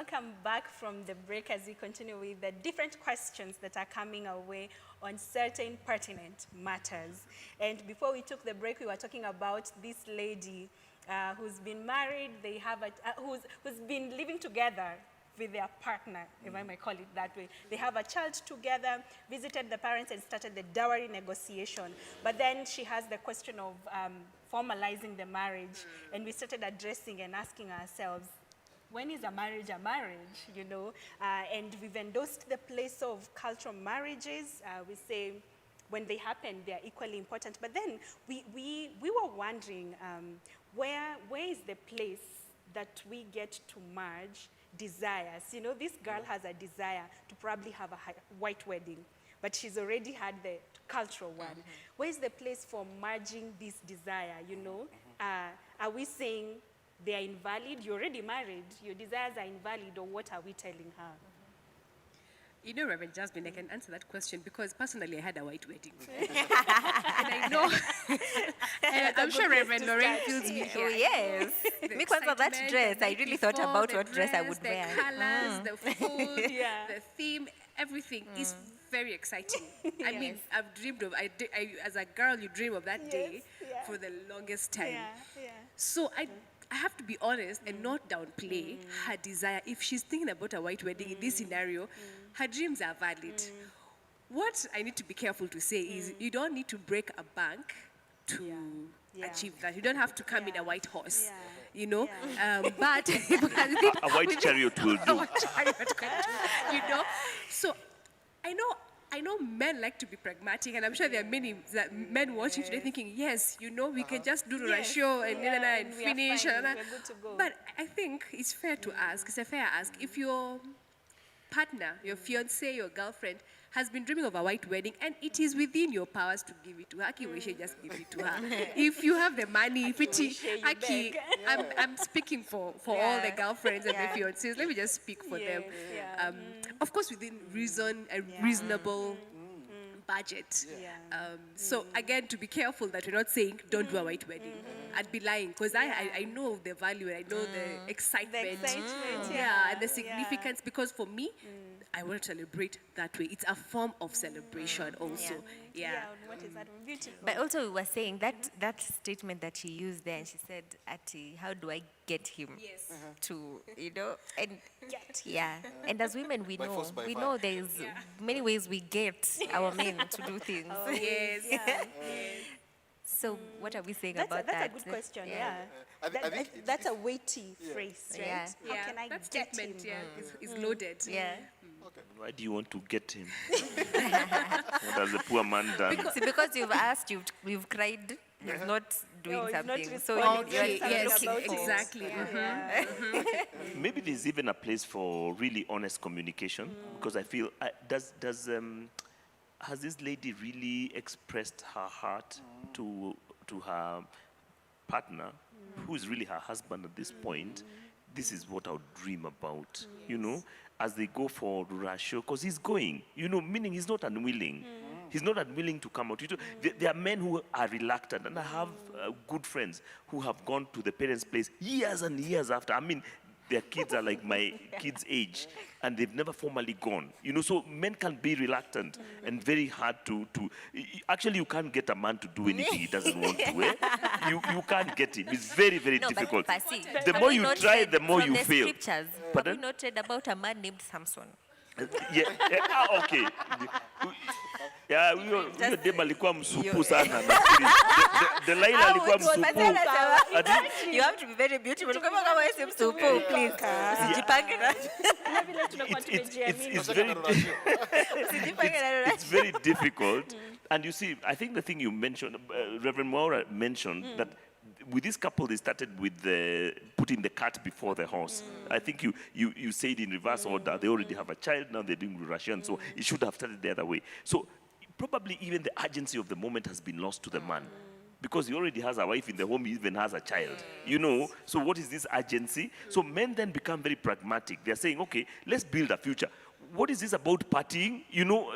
welcome back from the break as we continue with the different questions that are coming our way on certain pertinent matters. And before we took the break, we were talking about this lady who's been married, they have who's been living together with their partner, if I may call it that way. They have a child together, visited the parents and started the dowry negotiation. But then she has the question of formalizing the marriage. And we started addressing and asking ourselves, when is a marriage, you know? And we've endorsed the place of cultural marriages. We say when they happen, they're equally important. But then we were wondering, where is the place that we get to merge desires? You know, this girl has a desire to probably have a white wedding, but she's already had the cultural one. Where's the place for merging this desire, you know? Are we saying they are invalid? You're already married, your desires are invalid, or what are we telling her? You know, Reverend Jasmine, I can answer that question because personally I had a white wedding. And I know, I'm sure Reverend Lorraine feels me Oh, here. yes. The Me kwanza that excitement, dress, the I night really thought before, about the what dress I would the wear. colors, the food, Yeah. the theme, everything is very exciting. I mean, I've dreamed of, as a girl, you dream of that day yeah. for the longest time. Yeah. So I have to be honest and not downplay her desire. If she's thinking about a white wedding in this scenario, her dreams are valid. What I need to be careful to say is you don't need to break a bank to achieve that. You don't have to come in a white horse, you know. But A white chariot will do. you know. So I know men like to be pragmatic, and I'm sure there are many men watching today thinking, yes, you know, we can just do the ratio and and we are finish. fine, we're good to go. But I think it's fair to ask, it's a fair ask, if your partner, your fiance, your girlfriend has been dreaming of a white wedding and it is within your powers to give it to her, Aki, we should just give it to her. If you have the money, if it is, Aki, I'm speaking for all the girlfriends and the fiancés. Let me just speak for them. Of course, within reason and reasonable budget. So again, to be careful that we're not saying don't do a white wedding. I'd be lying because I know the value and I know the excitement. And the significance, because for me, I want to celebrate that way. It's a form of celebration also. What is that? Beautiful. But also we were saying that statement that she used there, and she said, Ati, how do I get him to, you know, and and as women we By know, force, by we fire. know there's many ways we get our men to do things. So what are we saying about That's that? a good question, I think it- that's a weighty phrase, right? Yeah. How can I that get him? statement is loaded. Yeah. Why do you want to get him? What has the poor man done? See, because you've asked, you've cried, he's not doing No, he's not something. So responding. you're Yes, looking for- exactly. Maybe there's even a place for really honest communication, because I feel has this lady really expressed her heart to her partner, who is really her husband at this point? This is what I would dream about, you know, as they go for Rurasho, because he's going, you know, meaning he's not unwilling. He's not unwilling to come out. You know, there are men who are reluctant, and I have good friends who have gone to the parents' place years and years after. I mean, their kids are like my kids' age, and they've never formally gone. You know, so men can be reluctant and very hard to. Actually, you can't get a man to do anything he doesn't want to. You can't get him. It's very, very difficult. But Pasi, The have more we you not try, read the more from you the fail. Scriptures, Pardon? have we not read about a man named Samson? Okay. Huyo dema alikuwa msupu sana. nafikiri. Delilah alikuwa msupu. You have to be very beautiful. Kama wewe si msupu, please. Usijipange na Vile tunakuwa tumejiamini. usijipange na It's very difficult. And you see, I think the thing you mentioned, Reverend Maura mentioned, that with this couple, they started with putting the cart before the horse. I think you said in reverse order, they already have a child, now they're doing Russian, so it should have started the other way. So probably even the urgency of the moment has been lost to the man. Because he already has a wife in the home, he even has a child. You know, so what is this urgency? So men then become very pragmatic. They're saying, okay, let's build a future. What is this about partying? You know,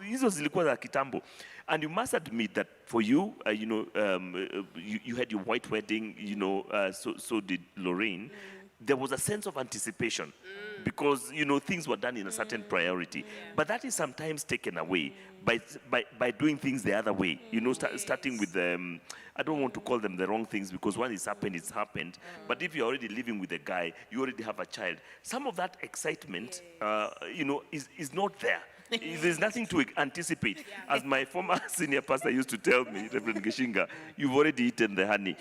hizo zilikuwa za kitambo. And you must admit that for you, you had your white wedding, so did Lorraine. there was a sense of anticipation because, things were done in a certain priority. But that is sometimes taken away by doing things the other way, starting with I don't want to call them the wrong things because when it's happened. But if you're already living with a guy, you already have a child, some of that excitement, is not there. There's nothing to anticipate. As my former senior pastor used to tell me, Reverend Geshinga, you've already eaten the honey.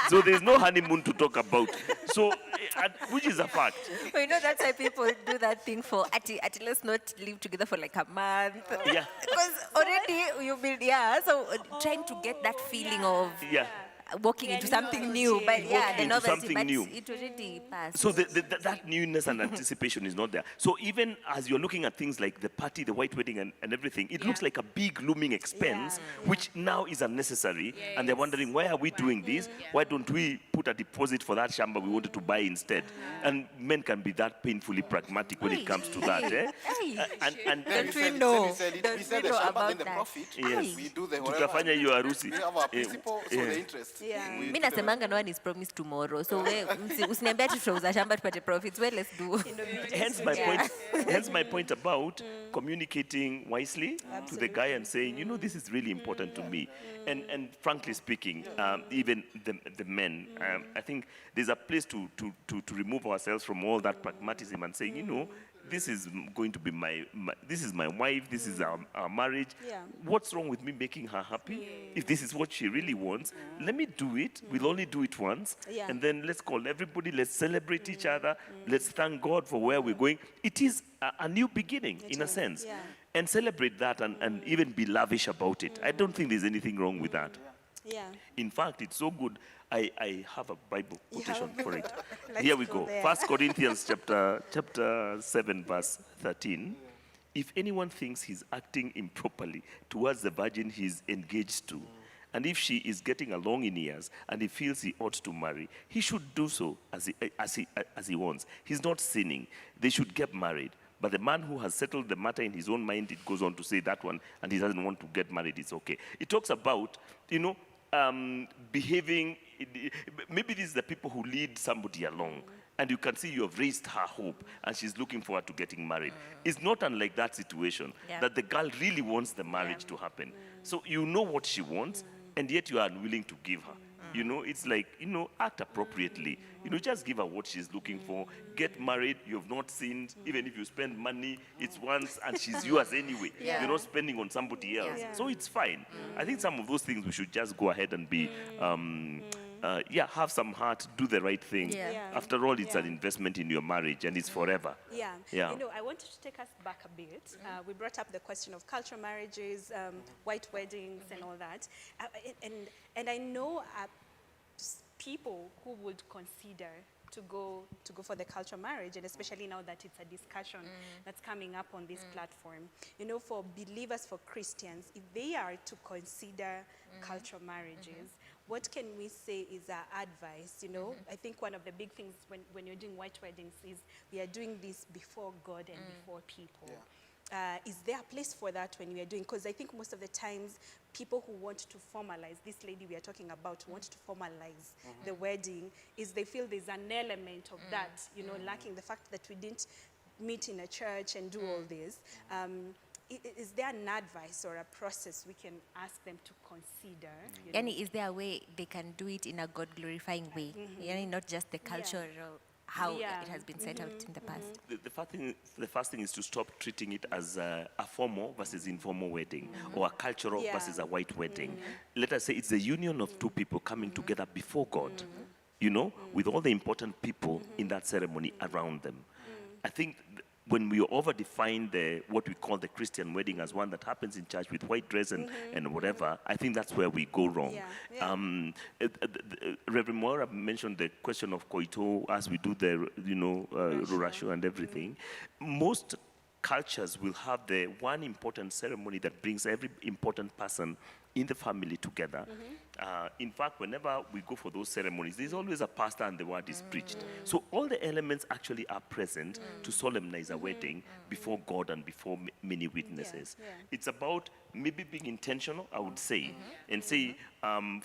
So there's no honeymoon to talk about. So, which is a fact. Well, that's why people do that thing for, let's not live together for like a month. Yeah. Because already you've been, so trying to get that feeling of Yeah. walking into something new. But the into novelty, something but new. it already passed. So that newness and anticipation is not there. So even as you're looking at things like the party, the white wedding and everything, it looks like a big looming expense, which now is unnecessary. And they're wondering, why are we doing this? Why don't we put a deposit for that shamba we wanted to buy instead? And men can be that painfully pragmatic when it comes to that. And Don't we we know? sell it. Don't We sell we the know shamba, about then the that? profit. Yes. We do the tutafanya hiyo harusi. We have our principal, so the interest. Yeah. We Mi do the- nasemanga no one is promised tomorrow. So usiniambia ati tutauza shamba tupate profits. Well, let's do. Hence my point about communicating wisely to the guy and saying, this is really important to me. And frankly speaking, even the men, I think there's a place to remove ourselves from all that pragmatism and saying, this is going to be this is my wife, this is our marriage. Yeah. What's wrong with me making her happy? If this is what she really wants, let me do it. We'll only do it once. Yeah. And then let's call everybody, let's celebrate each other, let's thank God for where we're going. It is a new beginning, in a sense. Yeah. And celebrate that and even be lavish about it. I don't think there's anything wrong with that. Yeah. In fact, it's so good. I have a Bible quotation for it. Let's Here we go go. there. 1 Corinthians chapter 7, verse 13. If anyone thinks he's acting improperly towards the virgin he's engaged to, and if she is getting along in years and he feels he ought to marry, he should do so as he wants. He's not sinning. They should get married. But the man who has settled the matter in his own mind, it goes on to say that one, and he doesn't want to get married, it's okay. It talks about, behaving. Maybe these are the people who lead somebody along, and you can see you have raised her hope, and she's looking forward to getting married. It's not unlike that situation, that the girl really wants the marriage to happen. So you know what she wants, and yet you are unwilling to give her. It's like, act appropriately. Just give her what she's looking for. Get married, you have not sinned. Even if you spend money, it's once, and she's yours anyway. You're not spending on somebody else. So it's fine. I think some of those things we should just go ahead and be, have some heart, do the right thing. Yeah. After all, it's an investment in your marriage, and it's forever. Yeah. Yeah. I wanted to take us back a bit. We brought up the question of cultural marriages, white weddings, and all that. And I know people who would consider to go for the cultural marriage, and especially now that it's a discussion that's coming up on this platform. For believers, for Christians, if they are to consider cultural marriages, what can we say is our advice? I think one of the big things when you're doing white weddings is we are doing this before God and before people. Is there a place for that when we are doing? Because I think most of the times people who want to formalize, this lady we are talking about, who want to formalize the wedding, is they feel there's an element of that, lacking the fact that we didn't meet in a church and do all this. Is there an advice or a process we can ask them to consider? Yani, is there a way they can do it in a God-glorifying way? Yani, not just the cultural, how it has been set out in the past. The first thing is to stop treating it as a formal versus informal wedding, or a cultural versus a white wedding. Let us say it's the union of two people coming together before God, with all the important people in that ceremony around them. I think when we over-define what we call the Christian wedding as one that happens in church with white dress and whatever, I think that's where we go wrong. Reverend Moira mentioned the question of koito as we do the, rurasho and everything. Most cultures will have the one important ceremony that brings every important person in the family together. In fact, whenever we go for those ceremonies, there's always a pastor and the word is preached. So all the elements actually are present to solemnize a wedding before God and before many witnesses. It's about maybe being intentional, I would say, and say,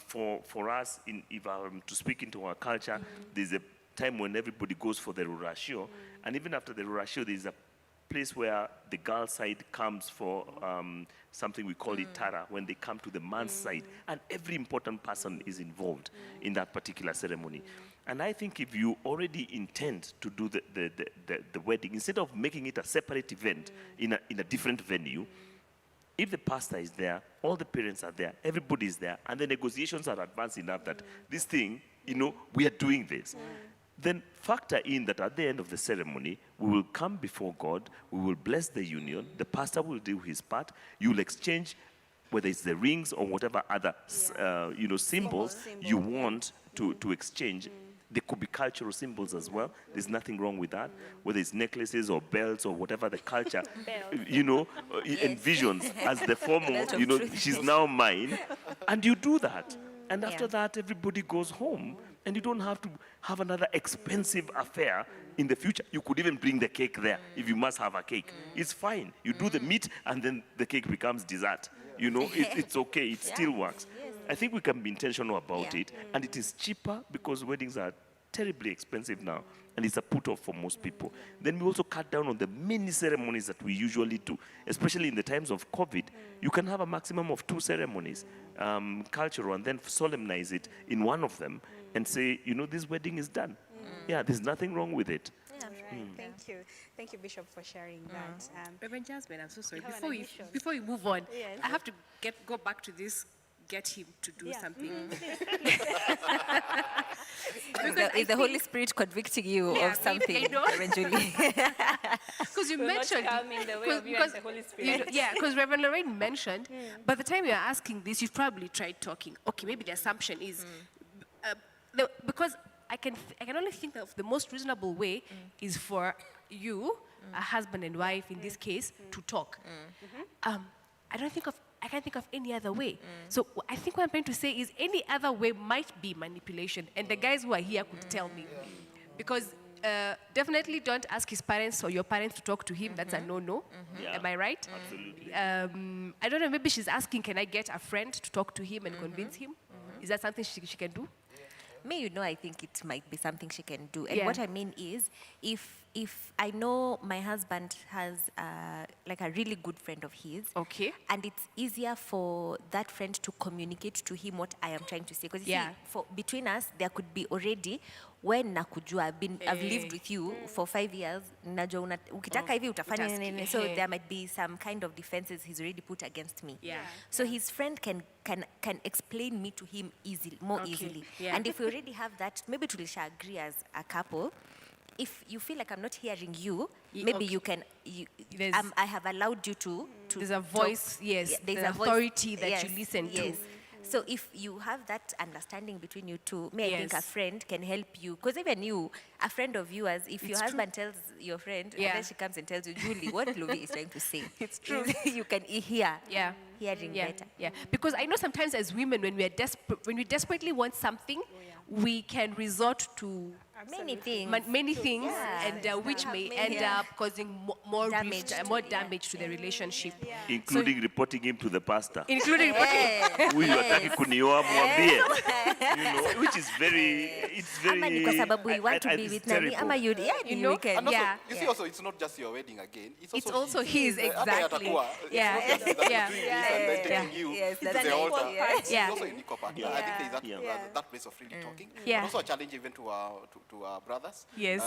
for us, if I am to speak into our culture, there's a time when everybody goes for the rurashio, and even after the rurashio, there's a place where the girl side comes for something we call it tara, when they come to the man's side, and every important person is involved in that particular ceremony. And I think if you already intend to do the wedding, instead of making it a separate event in a different venue, if the pastor is there, all the parents are there, everybody is there, and the negotiations are advanced enough that this thing, we are doing this, then factor in that at the end of the ceremony, we will come before God, we will bless the union, the pastor will do his part, you will exchange, whether it's the rings or whatever other, symbols you want to exchange. There could be cultural symbols as well. There's nothing wrong with that. Whether it's necklaces or belts or whatever the culture, envisions as the form of, she's now mine. And you do that. And after that, everybody goes home. And you don't have to have another expensive affair in the future. You could even bring the cake there if you must have a cake. It's fine. You do the meat and then the cake becomes dessert. It's okay. It still works. I think we can be intentional about it, and it is cheaper because weddings are terribly expensive now, and it's a put-off for most people. Then we also cut down on the many ceremonies that we usually do, especially in the times of COVID. You can have a maximum of 2 ceremonies, cultural, and then solemnize it in one of them and say, this wedding is done. Yeah, there's nothing wrong with it. Thank you. Thank you, Bishop, for sharing that. Reverend Jasmine, I'm so sorry. You have an addition. Before you move on, Yes. I have to go back to this. Get him to do something. Is the Holy Spirit convicting you Yeah, of something, I know. Reverend Julie? Because you Will not mentioned, come in the way of you and the Holy Spirit. because Reverend Lorraine mentioned, by the time you're asking this, you've probably tried talking. Okay, maybe the assumption is, because I can only think of the most reasonable way is for you, a husband and wife in this case, to talk. I can't think of any other way. So I think what I'm trying to say is any other way might be manipulation. And the guys who are here could tell me. Because definitely don't ask his parents or your parents to talk to him. That's a no-no. Yeah. Am I right? Absolutely. I don't know, maybe she's asking, can I get a friend to talk to him and convince him? Is that something she can do? I think it might be something she can do. And Yeah. what I mean is, if I know my husband has like a really good friend of his, Okay. and it's easier for that friend to communicate to him what I am trying to say. Because between us, there could be already, when nakujua, I've lived with you for 5 years, najua ukitaka hivi utafanya nini. So there might be some kind of defenses he's already put against me. Yeah. So his friend can explain me to him more easily. Yeah. And if we already have that, maybe tulisha agree as a couple. If you feel like I'm not hearing you, maybe you can. I have allowed you to. There's a voice, talk. yes. There's the a voice, authority that yes, you listen yes. to. So if you have that understanding between you two, I think a Yes. friend can help you. Because even you, a friend of yours, if your It's husband tells your friend, and Yeah. then she comes and tells you, Julie, what Louis is trying to say. It's true. You can hear. Yeah. Hearing Yeah, better. yeah. Because I know sometimes as women, when we desperately want something, we can resort to Many things. many things, Yeah. and which may end up causing more Damage rift, more damage to the relationship. Including reporting him to the pastor. Including Huyu hataki kunioa, mwambie. Which is it's very. Ama ni kwa sababu you want to I be it's with nani, terrible. ama you know, we can. And also, Yeah. you see, also, it's not just your wedding again. It's also his, Hata exactly. yatakuwa, it's Yeah. not just that Yeah. you're doing this and then taking you Yes, to that's the an altar. equal part. It's Yeah. also an equal part. I think there's that, Yeah. that place of really talking. Yeah. But also a challenge even to our brothers. Yes.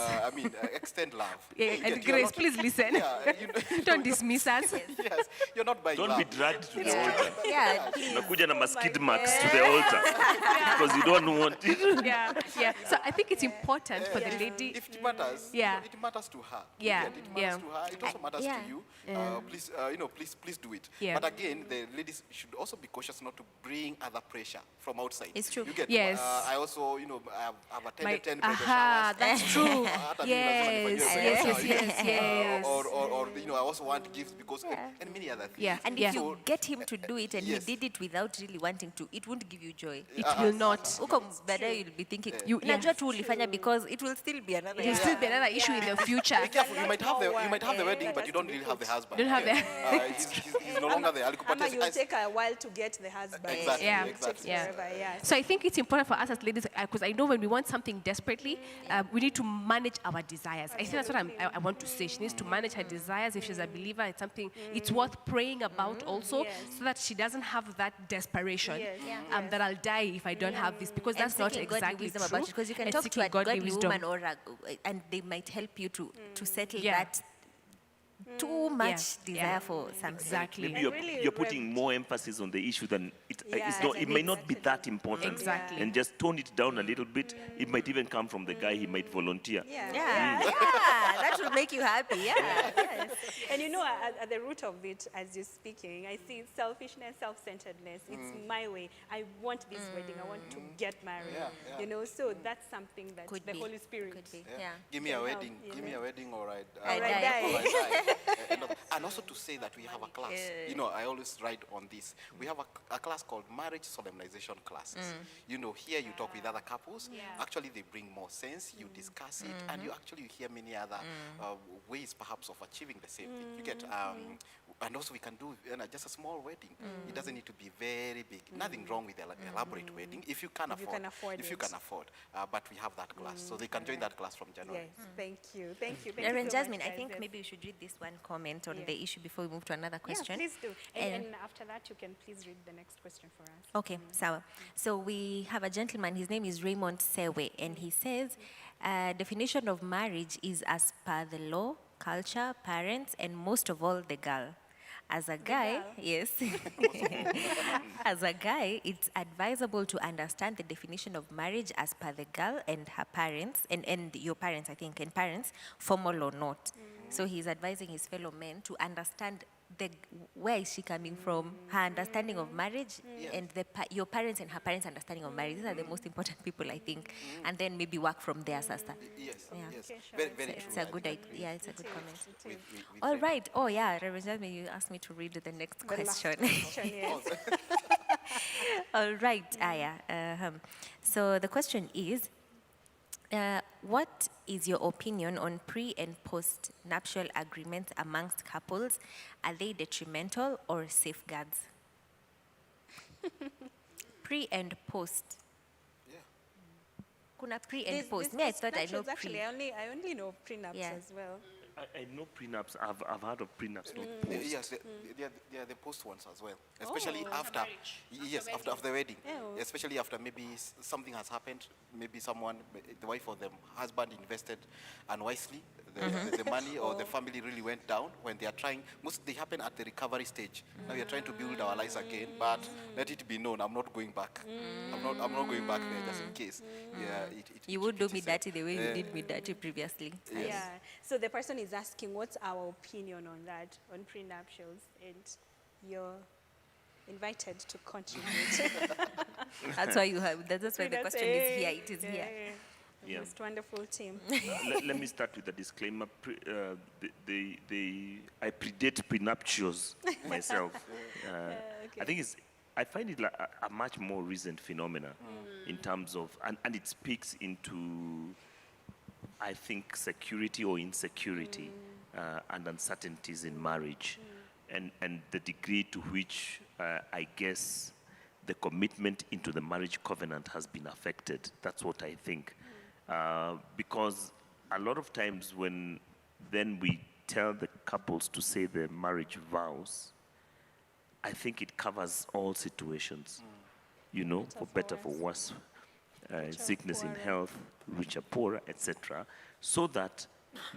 Extend love. Yeah, You and get- you're Grace, not- please listen. Yeah, Don't dismiss us. Yes, you're not buying Don't love. be dragged to the altar. Yeah, please. Nakuja na skid marks to the altar because you don't want it. Yeah, yeah. So I think it's important for the lady. If it matters, Yeah. it matters to her. You Yeah, get, it matters yeah. to her. It also matters Yeah. to you. Please, please do it. Yeah. But again, the ladies should also be cautious not to bring other pressure from outside. It's true. You get, Yes. I also, I've attended 10 bridal aha, showers. that's true. Hata mimi lazima Yes, nifanywe yes, bridal yes, shower. yes. Or I also want gifts because, and many other things. Yeah. And Yeah. if you get him to do it and Yes. he did it without really wanting to, it won't give you joy. It will not. Huko baadaye you'll be thinking, You- unajua tu ulifanya because it will still be another It will still be another issue in the future. Be careful. You might have the wedding, but you don't really have the husband. Don't have He's no longer there. Ama you'll take a while to get the husband. Exactly. Yeah. Exactly. Yeah. Forever, yeah. So I think it's important for us as ladies, because I know when we want something desperately, we need to manage our desires. I think that's what I want to say. She needs to manage her desires. If she's a believer, it's something it's worth praying about also, so that she doesn't have that desperation that I'll die if I don't have this, because that's not exactly true. Because you can And talk to seeking a godly godly wisdom. woman and they might help you to settle Yeah. that too much desire for something. Exactly. Maybe really you're putting more emphasis on the issue than it's Yeah, not. It may not be exactly. that important. Exactly. And just tone it down a little bit. It might even come from the guy. He might volunteer. Yeah. Yeah, that will make you happy. Yeah, yes. And you know, at the root of it, as you're speaking, I see selfishness, self-centeredness. It's my way. I want this wedding. I want to get married. Yeah, yeah. You know, so that's something that Could the be. Holy Spirit. Could be. Yeah. Yeah. Give me a Can help, wedding. you Give me know. a wedding, or I Or I die. die. or I die. And also to say that we have a class. You know, I always write on this. We have a class called marriage solemnization classes. You know, here you talk with other couples. Actually, they bring more sense. You discuss it, and you actually hear many other ways, perhaps, of achieving the same thing. You get, and also we can do just a small wedding. It doesn't need to be very big. Nothing wrong with an elaborate wedding if you can afford. If you can afford it. But we have that class, so they can join that class from January. Yes, thank you. Thank you. Thank you Reverend so Jasmine, much, I think guys. maybe we should read this one comment on Yeah. the issue before we move to another question. Yeah, please do. And- And after that, you can please read the next question for us. Okay, so we have a gentleman, his name is Raymond Sewe, and he says, definition of marriage is as per the law, culture, parents, and most of all, the girl. As a guy, yes, as a guy, it's advisable to understand the definition of marriage as per the girl and her parents, and your parents, I think, and parents, formal or not. So he's advising his fellow men to understand where is she coming from, her understanding of marriage, and your parents and her parents' understanding of marriage. These are the most important people, I think. And then maybe work from there, sister. Yes, Yeah. yes. Okay, sure. Very, very true. It's a I good think idea. Yeah, it's a good comment. we All think- right. Oh, yeah, Reverend Jasmine, you asked me to read the next The last question. question, yes. All right, Aya. So the question is, what is your opinion on pre- and post-nuptial agreements amongst couples? Are they detrimental or safeguards? Pre and post. Yeah. Kuna pre and post. Me, I thought I know pre. Actually, I only know prenups Yeah. as well. I know prenups. I've heard of prenups, not post. Yes, they are the post ones as well. Especially after, yes, after the wedding. Oh. Especially after maybe something has happened, maybe someone, the wife or the husband invested unwisely the money, or the family really went down. When they are trying, they happen at the recovery stage. Now we are trying to build our lives again, but let it be known, I'm not going back. I'm not going back there, just in case. Yeah, You would do me is a- dirty the way you did me dirty previously. Yes. Yeah. So the person is asking, what's our opinion on that, on prenuptials? And you're invited to contribute. That's why you have. That's why the question is here. It is Yeah, here. yeah. The Yeah. most wonderful team. Let me start with a disclaimer. I predate prenuptials myself. I think I find it like a much more recent phenomena in terms of, and it speaks into, I think, security or insecurity and uncertainties in marriage, and the degree to which I guess the commitment into the marriage covenant has been affected. That's what I think. Because a lot of times when then we tell the couples to say their marriage vows, I think it covers all situations, you know, for better, for worse, sickness in health, richer, poorer, etc. So that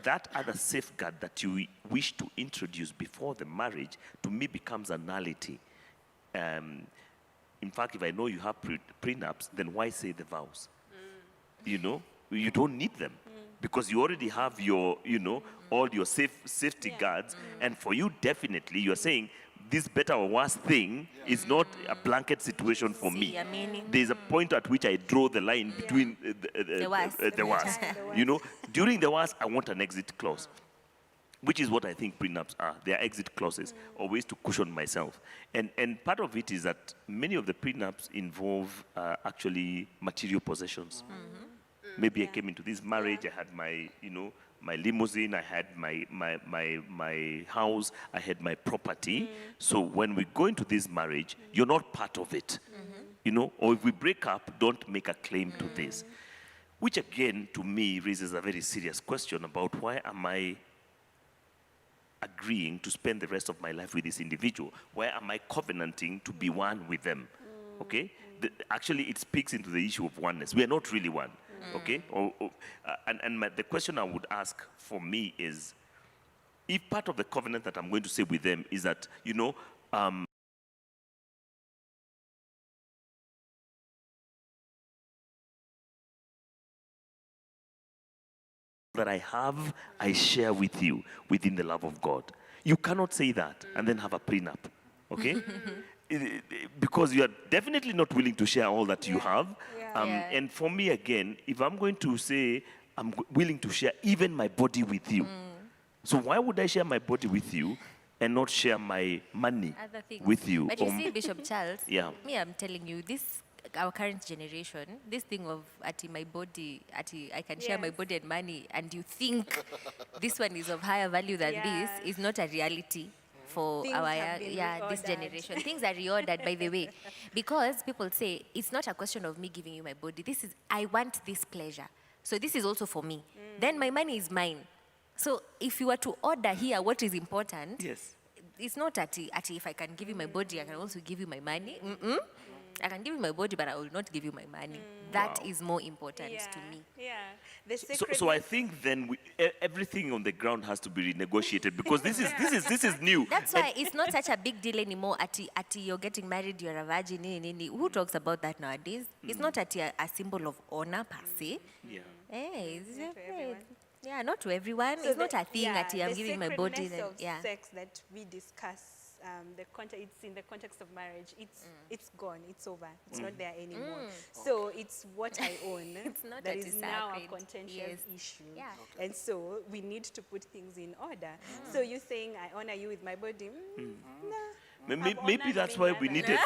that other safeguard that you wish to introduce before the marriage, to me, becomes a nullity. In fact, if I know you have prenups, then why say the vows? You know, you don't need them because you already have your, you know, all your safety guards. And for you, definitely, you're saying this better or worse thing is not a blanket situation for me. See, I mean, There's a point at which I draw the line between The worst. the worst. You know, during the worst, I want an exit clause, which is what I think prenups are. They are exit clauses, or ways to cushion myself. And part of it is that many of the prenups involve actually material possessions. Maybe I came into this marriage, I had my, you know, my limousine, I had my house, I had my property. So when we go into this marriage, you're not part of it. You know, or if we break up, don't make a claim to this. which again, to me, raises a very serious question about why am I agreeing to spend the rest of my life with this individual? Why am I covenanting to be one with them? Okay? Actually, it speaks into the issue of oneness. We are not really one. Okay? The question I would ask for me is, if part of the covenant that I'm going to say with them is that, you know, that I have, I share with you within the love of God. You cannot say that and then have a prenup, okay? Because you are definitely not willing to share all that you have. Yeah. And for me, again, if I'm going to say I'm willing to share even my body with you, so why would I share my body with you and not share my money Other things. with you? But you see, Bishop Charles, Yeah. me, I'm telling you, our current generation, this thing of my body, I can share my Yes. body and money, and you think this one is of higher value than Yeah. this, is not a reality for Things our have been this reordered. generation. Things are reordered, by the way, because people say it's not a question of me giving you my body. I want this pleasure, so this is also for me. Then my money is mine. So if you were to order here what is important, Yes. it's not if I can give you my body, I can also give you my money. I can give you my body, but I will not give you my money. That is more important to me. Yeah. The So I think then everything on the ground has to be renegotiated, because this is new. That's why it's not such a big deal anymore. You're getting married, you're a virgin. Who talks about that nowadays? It's not a symbol of honor per se. Yeah. Hey, it's Not to everyone. yeah, not to everyone. So it's not the- a thing yeah, I'm giving my body. the Then, sacredness yeah. of sex that we discuss, it's in the context of marriage. It's gone. It's over. It's not there anymore. So it's what I own. It's not that that is it's now a sacred. contentious Yes. issue. Yeah. And so we need to put things in order. So you saying I honor you with my body? Nah. Maybe that's why we many needed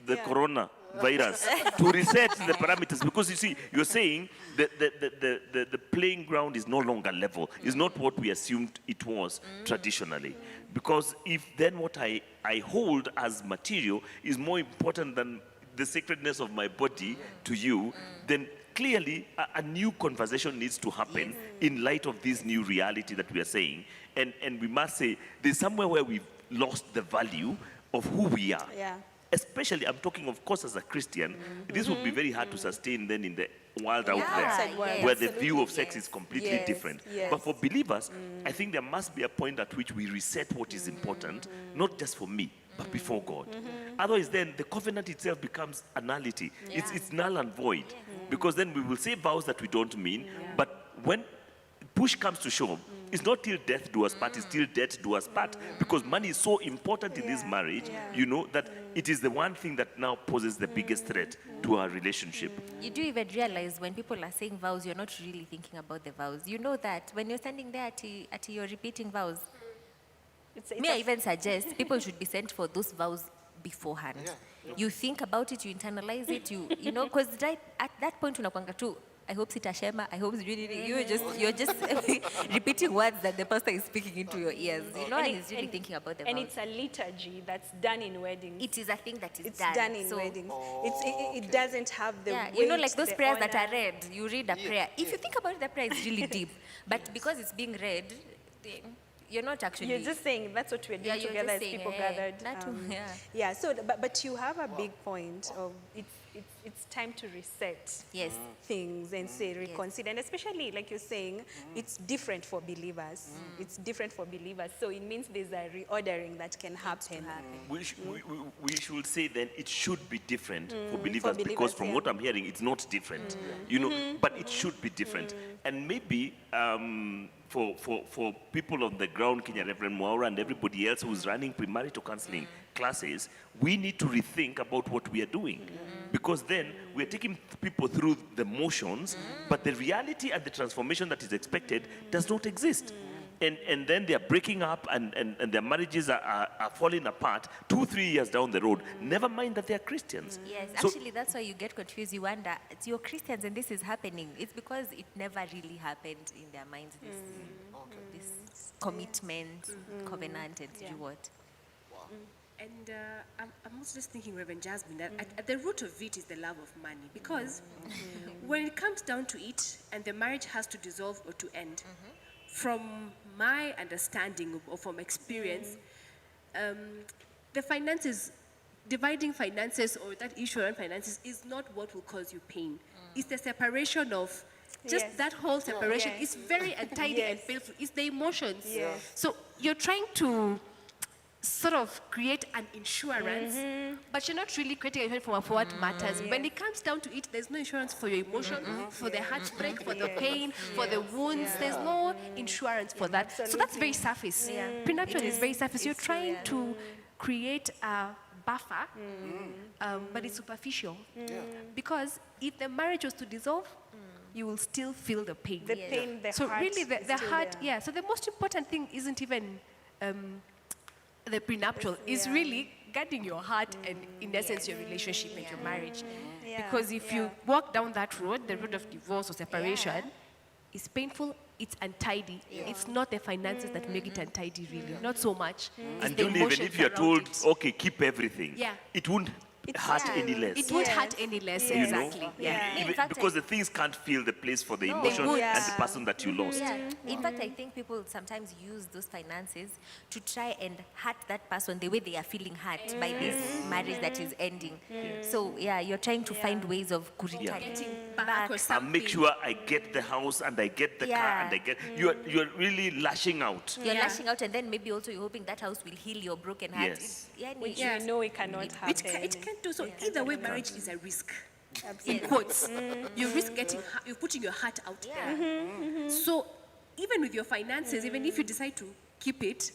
the Yeah. coronavirus to reset the parameters. Because you see, you're saying that the playing ground is no longer level. It's not what we assumed it was traditionally. Because if then what I hold as material is more important than the sacredness of my body to you, then clearly a new conversation needs to happen in light of this new reality that we are saying. And we must say there's somewhere where we've lost the value of who we are. Yeah. Especially, I'm talking, of course, as a Christian, this would be very hard to sustain then in the world out Yeah, there, outside world, where the view of absolutely, sex yes. is completely Yes, different. yes. But for believers, I think there must be a point at which we reset what is important, not just for me, but before God. Otherwise, then the covenant itself becomes a nullity. It's null and void. Because then we will say vows that we don't mean, but when push comes to shove, it's not till death do us part, it's till death do us part. Because money is so important in this marriage, you know, that it is the one thing that now poses the biggest threat to our relationship. You do even realize when people are saying vows, you're not really thinking about the vows. You know that when you're standing there at you're repeating vows. It's Me, I even suggest people should be sent for those vows beforehand. You think about it, you internalize it, you know, because right at that point, unakwanga tu, I hope sitashema, I hope you're just repeating words that the pastor is speaking into your ears. You know, and he's really thinking about the And vows. it's a liturgy that's done in weddings. It is a thing that is It's done. done in So, weddings. It doesn't have the yeah, weight, you know, like those the prayers that honor. are read, you read a prayer. If you think about it, the prayer is really deep. But because it's being read, you're not actually. You're just saying that's what we're doing Yeah, you're together just as saying, people eh, gathered. that too, yeah. Yeah. So, but you have a big point of it's time to reset Yes. things and say reconsider, and especially like you're saying, it's different for believers. It's different for believers. So it means there's a reordering that can happen. We should say then it should be different for believers, because believers, from yeah. what I'm hearing, it's not different. You know, but it should be different. And maybe for people on the ground, Kenya Reverend Mwaura and everybody else who's running premarital counseling classes, we need to rethink about what we are doing. Because then we're taking people through the motions, but the reality and the transformation that is expected does not exist. And then they are breaking up and their marriages are falling apart 2-3 years down the road. Never mind that they are Christians. Yes, So- actually, that's why you get confused. You wonder, you're Christians and this is happening. It's because it never really happened in their minds, this commitment, covenant, and do what. And I'm also just thinking, Reverend Jasmine, that at the root of it is the love of money. Because when it comes down to it, and the marriage has to dissolve or to end, from my understanding or from experience, the finances, dividing finances or that issue around finances is not what will cause you pain. It's the separation of just Yes. that whole separation. Yes. It's very untidy and Yes. painful. It's the emotions. Yes. So you're trying to sort of create an insurance, but you're not really creating insurance for what matters. When it comes down to it, there's no insurance for your emotion, for the heartbreak, for the pain, for the wounds. There's no insurance for that. So that's very surface. Prenuptial is very surface. You're trying to create a buffer, but it's superficial. Because if the marriage was to dissolve, you will still feel the pain. The pain, the So heart really, is the still heart, there. yeah. So the most important thing isn't even the prenuptial. It's really guarding your heart and, in essence, your relationship and your marriage. Yeah. Because if you walk down that road, the road of divorce or separation, it's painful. It's untidy. It's not the finances that make it untidy, really. Not so much. It's And the Julie, even emotions if you're around told, it. okay, keep everything, Yeah. it won't hurt any less. It won't hurt any less, You know? exactly. Yeah. In Even fact, because the things can't fill the place for the No. emotion They and won't. the person that you lost. Yeah. In fact, I think people sometimes use those finances to try and hurt that person the way they are feeling hurt by this marriage that is ending. So yeah, you're trying to find ways of Getting back. back or And something. make sure I get the house and I get the car Yeah. and I get. You're really lashing out. You're Yeah. lashing out, and then maybe also you're hoping that house will heal your broken heart. Yes. Which Yeah. we know it cannot happen. It can't do so. Either way, marriage is a risk. In Absolutely. quotes, you risk you're putting your heart out there. So even with your finances, even if you decide to keep it,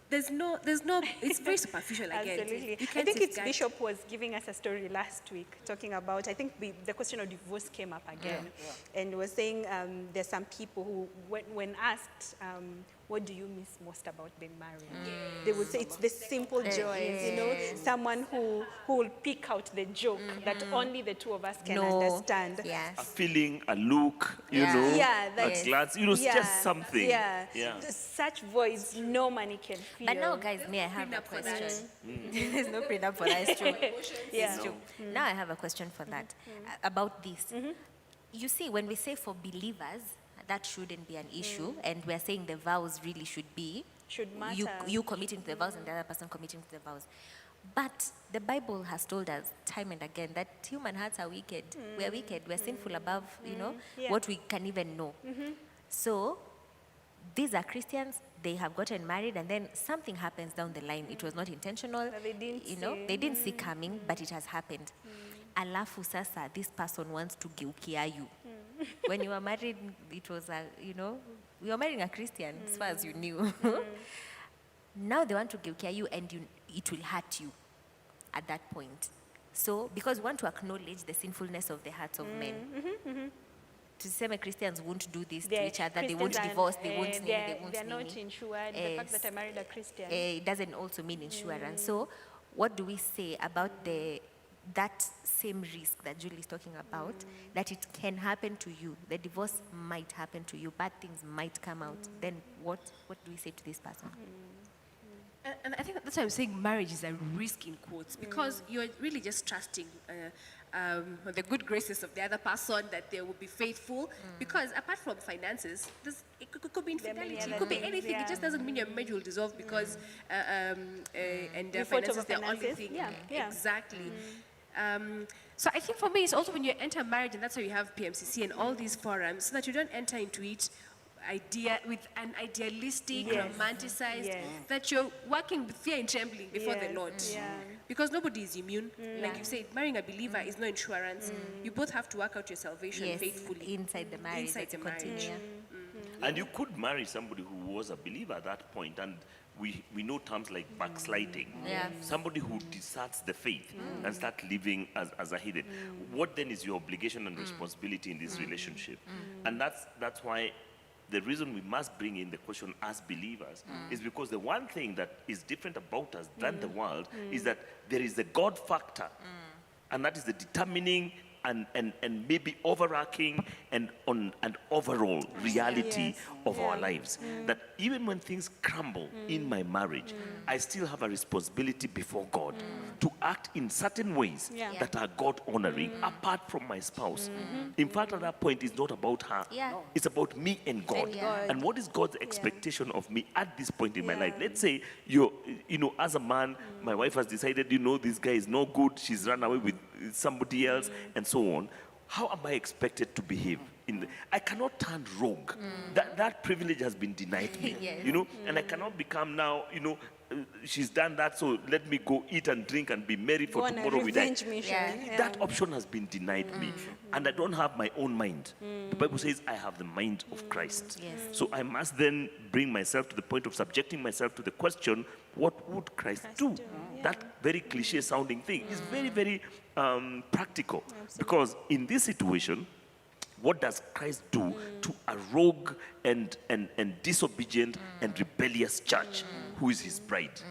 there's no, it's very superficial again. Absolutely. You I can't think it's safeguard. Bishop was giving us a story last week talking about, I think the question of divorce came up again. And was saying there's some people who, when asked, what do you miss most about being married? They would say it's the simple joys, you know, someone who will pick out the joke that only the two of us can understand. A Yes. feeling, a look, you Yeah. know, Yeah, a that's- glance, just something. Yeah. Yeah. Such voids no money can feel. But now, guys, me, I have a prenup for that. question. There's no prenup for that. It's true. Yeah. It's true. Now I have a question for that about this. You see, when we say for believers, that shouldn't be an issue, and we're saying the vows really should be Should you matter. committing to the vows and the other person committing to the vows. But the Bible has told us time and again that human hearts are wicked. We're wicked. We're sinful above, Yeah. what we can even know. So these are Christians. They have gotten married, and then something happens down the line. It was not intentional. That they didn't see. They didn't see coming, but it has happened. Alafu sasa, this person wants to geukia you. When you were married, it was you were marrying a Christian, as far as you knew. Now they want to geukia you, and it will hurt you at that point. So, because we want to acknowledge the sinfulness of the hearts of men. To say Christians won't do this to each other, they won't Christians divorce, and, they won't they're not insured. The fact that I married a Christian. it doesn't also mean insurance. So what do we say about that same risk that Julie is talking about, that it can happen to you? The divorce might happen to you, bad things might come out. Then what do we say to this person? And I think that's why I'm saying marriage is a risk in quotes, because you're really just trusting the good graces of the other person, that they will be faithful. Because apart from finances, it could be infidelity, other it could be things, anything. yeah. It just doesn't mean your marriage will dissolve because and You fought finances over the only finances? thing. Yeah. Exactly. So I think for me, it's also when you enter marriage, and that's why you have PMCC and all these forums, so that you don't enter into it with an idealistic, Yes. romanticized, Yes. that you're working with fear and trembling before the Yes. Lord. Yeah. Because nobody is immune. Like you said, marrying a believer is no insurance. You both have to work out your salvation Yes, faithfully. inside the marriage. Inside as you the marriage. continue. And you could marry somebody who was a believer at that point, and we know terms like backsliding. Yeah. Somebody who deserts the faith and start living as a heathen. What then is your obligation and responsibility in this relationship? And that's why the reason we must bring in the question as believers is because the one thing that is different about us than the world is that there is a God factor. And that is the determining and maybe overarching and on an overall reality of our lives. That even when things crumble in my marriage, I still have a responsibility before God to act in certain ways Yeah. that are God honoring apart from my spouse. In fact, at that point, it's not about her. Yeah. No. It's about me and God. And God. And what is God's expectation of me at this point in my Yeah. life? Let's say as a man, my wife has decided, this guy is no good. She's run away with somebody else, and so on. How am I expected to behave? I cannot turn rogue. That privilege has been denied me. Yes. And I cannot become now, she's done that, so let me go eat and drink and be merry Go for on a tomorrow we die. revenge mission. Yeah. Yeah. That option has been denied me, and I don't have my own mind. The Bible says I have the mind of Christ. Yes. So I must then bring myself to the point of subjecting myself to the question, what would Christ do? That very cliche sounding thing is very, very practical. Because in this situation, what does Christ do to a rogue and disobedient and rebellious church who is his bride?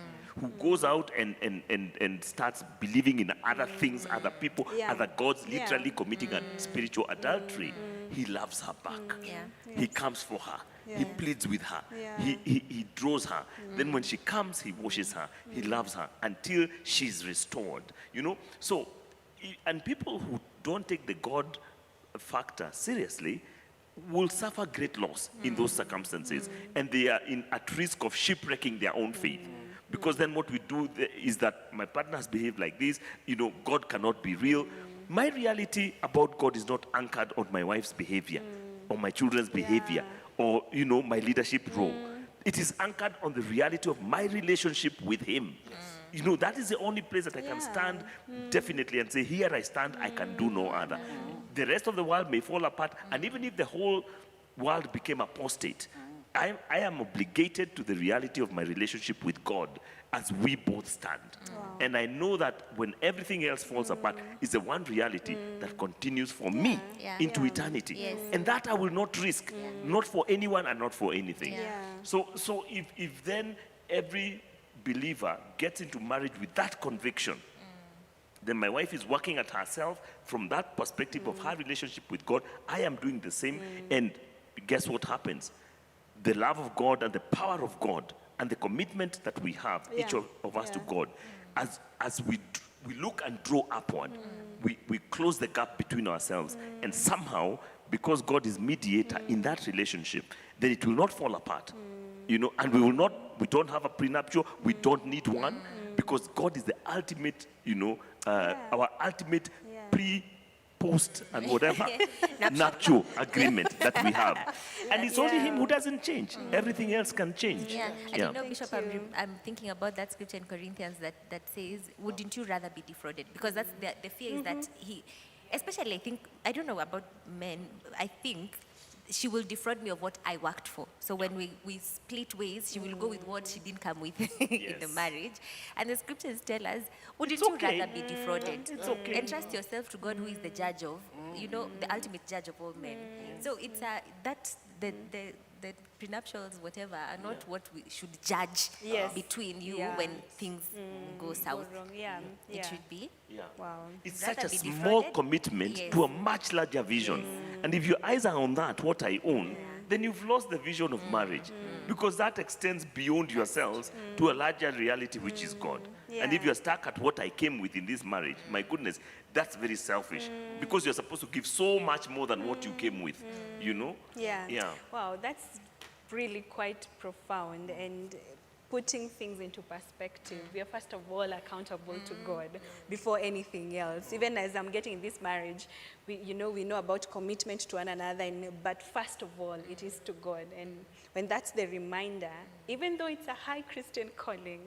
Who goes out and starts believing in other things, other people, Yeah. other gods, Yeah. literally committing a spiritual adultery. He loves her back. Yeah. He comes for her. He Yeah. pleads with her. Yeah. He draws her. Then when she comes, he washes her. He loves her until she's restored. So, and people who don't take the God factor seriously will suffer great loss in those circumstances, and they are at risk of shipwrecking their own faith. Because then what we do is that my partner has behaved like this, God cannot be real. My reality about God is not anchored on my wife's behavior or my children's behavior or, my leadership role. It is anchored on the reality of my relationship with him. That is the only place that I can stand definitely and say, here I stand, I can do no other. The rest of the world may fall apart, and even if the whole world became apostate, I am obligated to the reality of my relationship with God as we both stand. And I know that when everything else falls apart, it's the one reality that continues for me Yeah. into eternity. Yes. And that I will not risk, not for anyone and not for anything. Yeah. So if then every believer gets into marriage with that conviction, then my wife is working at herself from that perspective of her relationship with God. I am doing the same. And guess what happens? The love of God and the power of God and the commitment that we have, each of us to God, as we look and draw upward, we close the gap between ourselves. And somehow, because God is mediator in that relationship, then it will not fall apart. And we don't have a prenuptial, we don't need one, because God is the ultimate, our ultimate post and whatever nuptial agreement that we have. And it's only him who doesn't change. Everything else can change. Yeah, and Yeah. Bishop, I'm thinking about that scripture in Corinthians that says, wouldn't you rather be defrauded? Because that's the fear is that especially I don't know about men, I think she will defraud me of what I worked for. So when we split ways, she will go with what she didn't come with in the marriage. And the scriptures tell us, wouldn't you okay. rather be defrauded? It's okay. Entrust yourself to God, who is the judge of, the ultimate judge of all men. So it's the prenuptials, whatever, are not what we should judge Yes. between you Yeah. when things go south. wrong. Yeah. It should be. Yeah. Wow. It's Rather such a be small defrauded? commitment Yes. to a much larger vision. And if your eyes are on that, what I own, then you've lost the vision of marriage. Because that extends beyond yourselves to a larger reality, which is God. And if Yeah. you're stuck at what I came with in this marriage, my goodness, that's very selfish. Because you're supposed to give so much more than what you came with, Yeah. Yeah. Wow, that's really quite profound and putting things into perspective. We are first of all accountable to God before anything else. Even as I'm getting in this marriage, we know about commitment to one another, but first of all, it is to God. And when that's the reminder, even though it's a high Christian calling,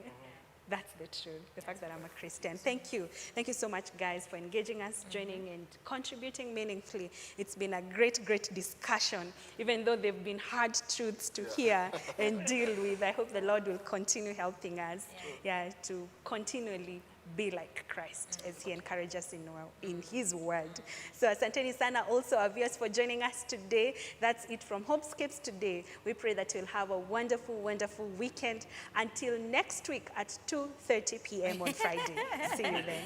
that's the truth, the fact that I'm a Christian. Thank you. Thank you so much, guys, for engaging us, joining, and contributing meaningfully. It's been a great, great discussion, even though they've been hard truths to hear and deal with. I hope the Lord will continue helping us to continually be like Christ as he encourages us in his word. So asanteni sana also our viewers for joining us today. That's it from Homescapes today. We pray that you'll have a wonderful, wonderful weekend until next week at 2:30 p.m. on Friday. See you then.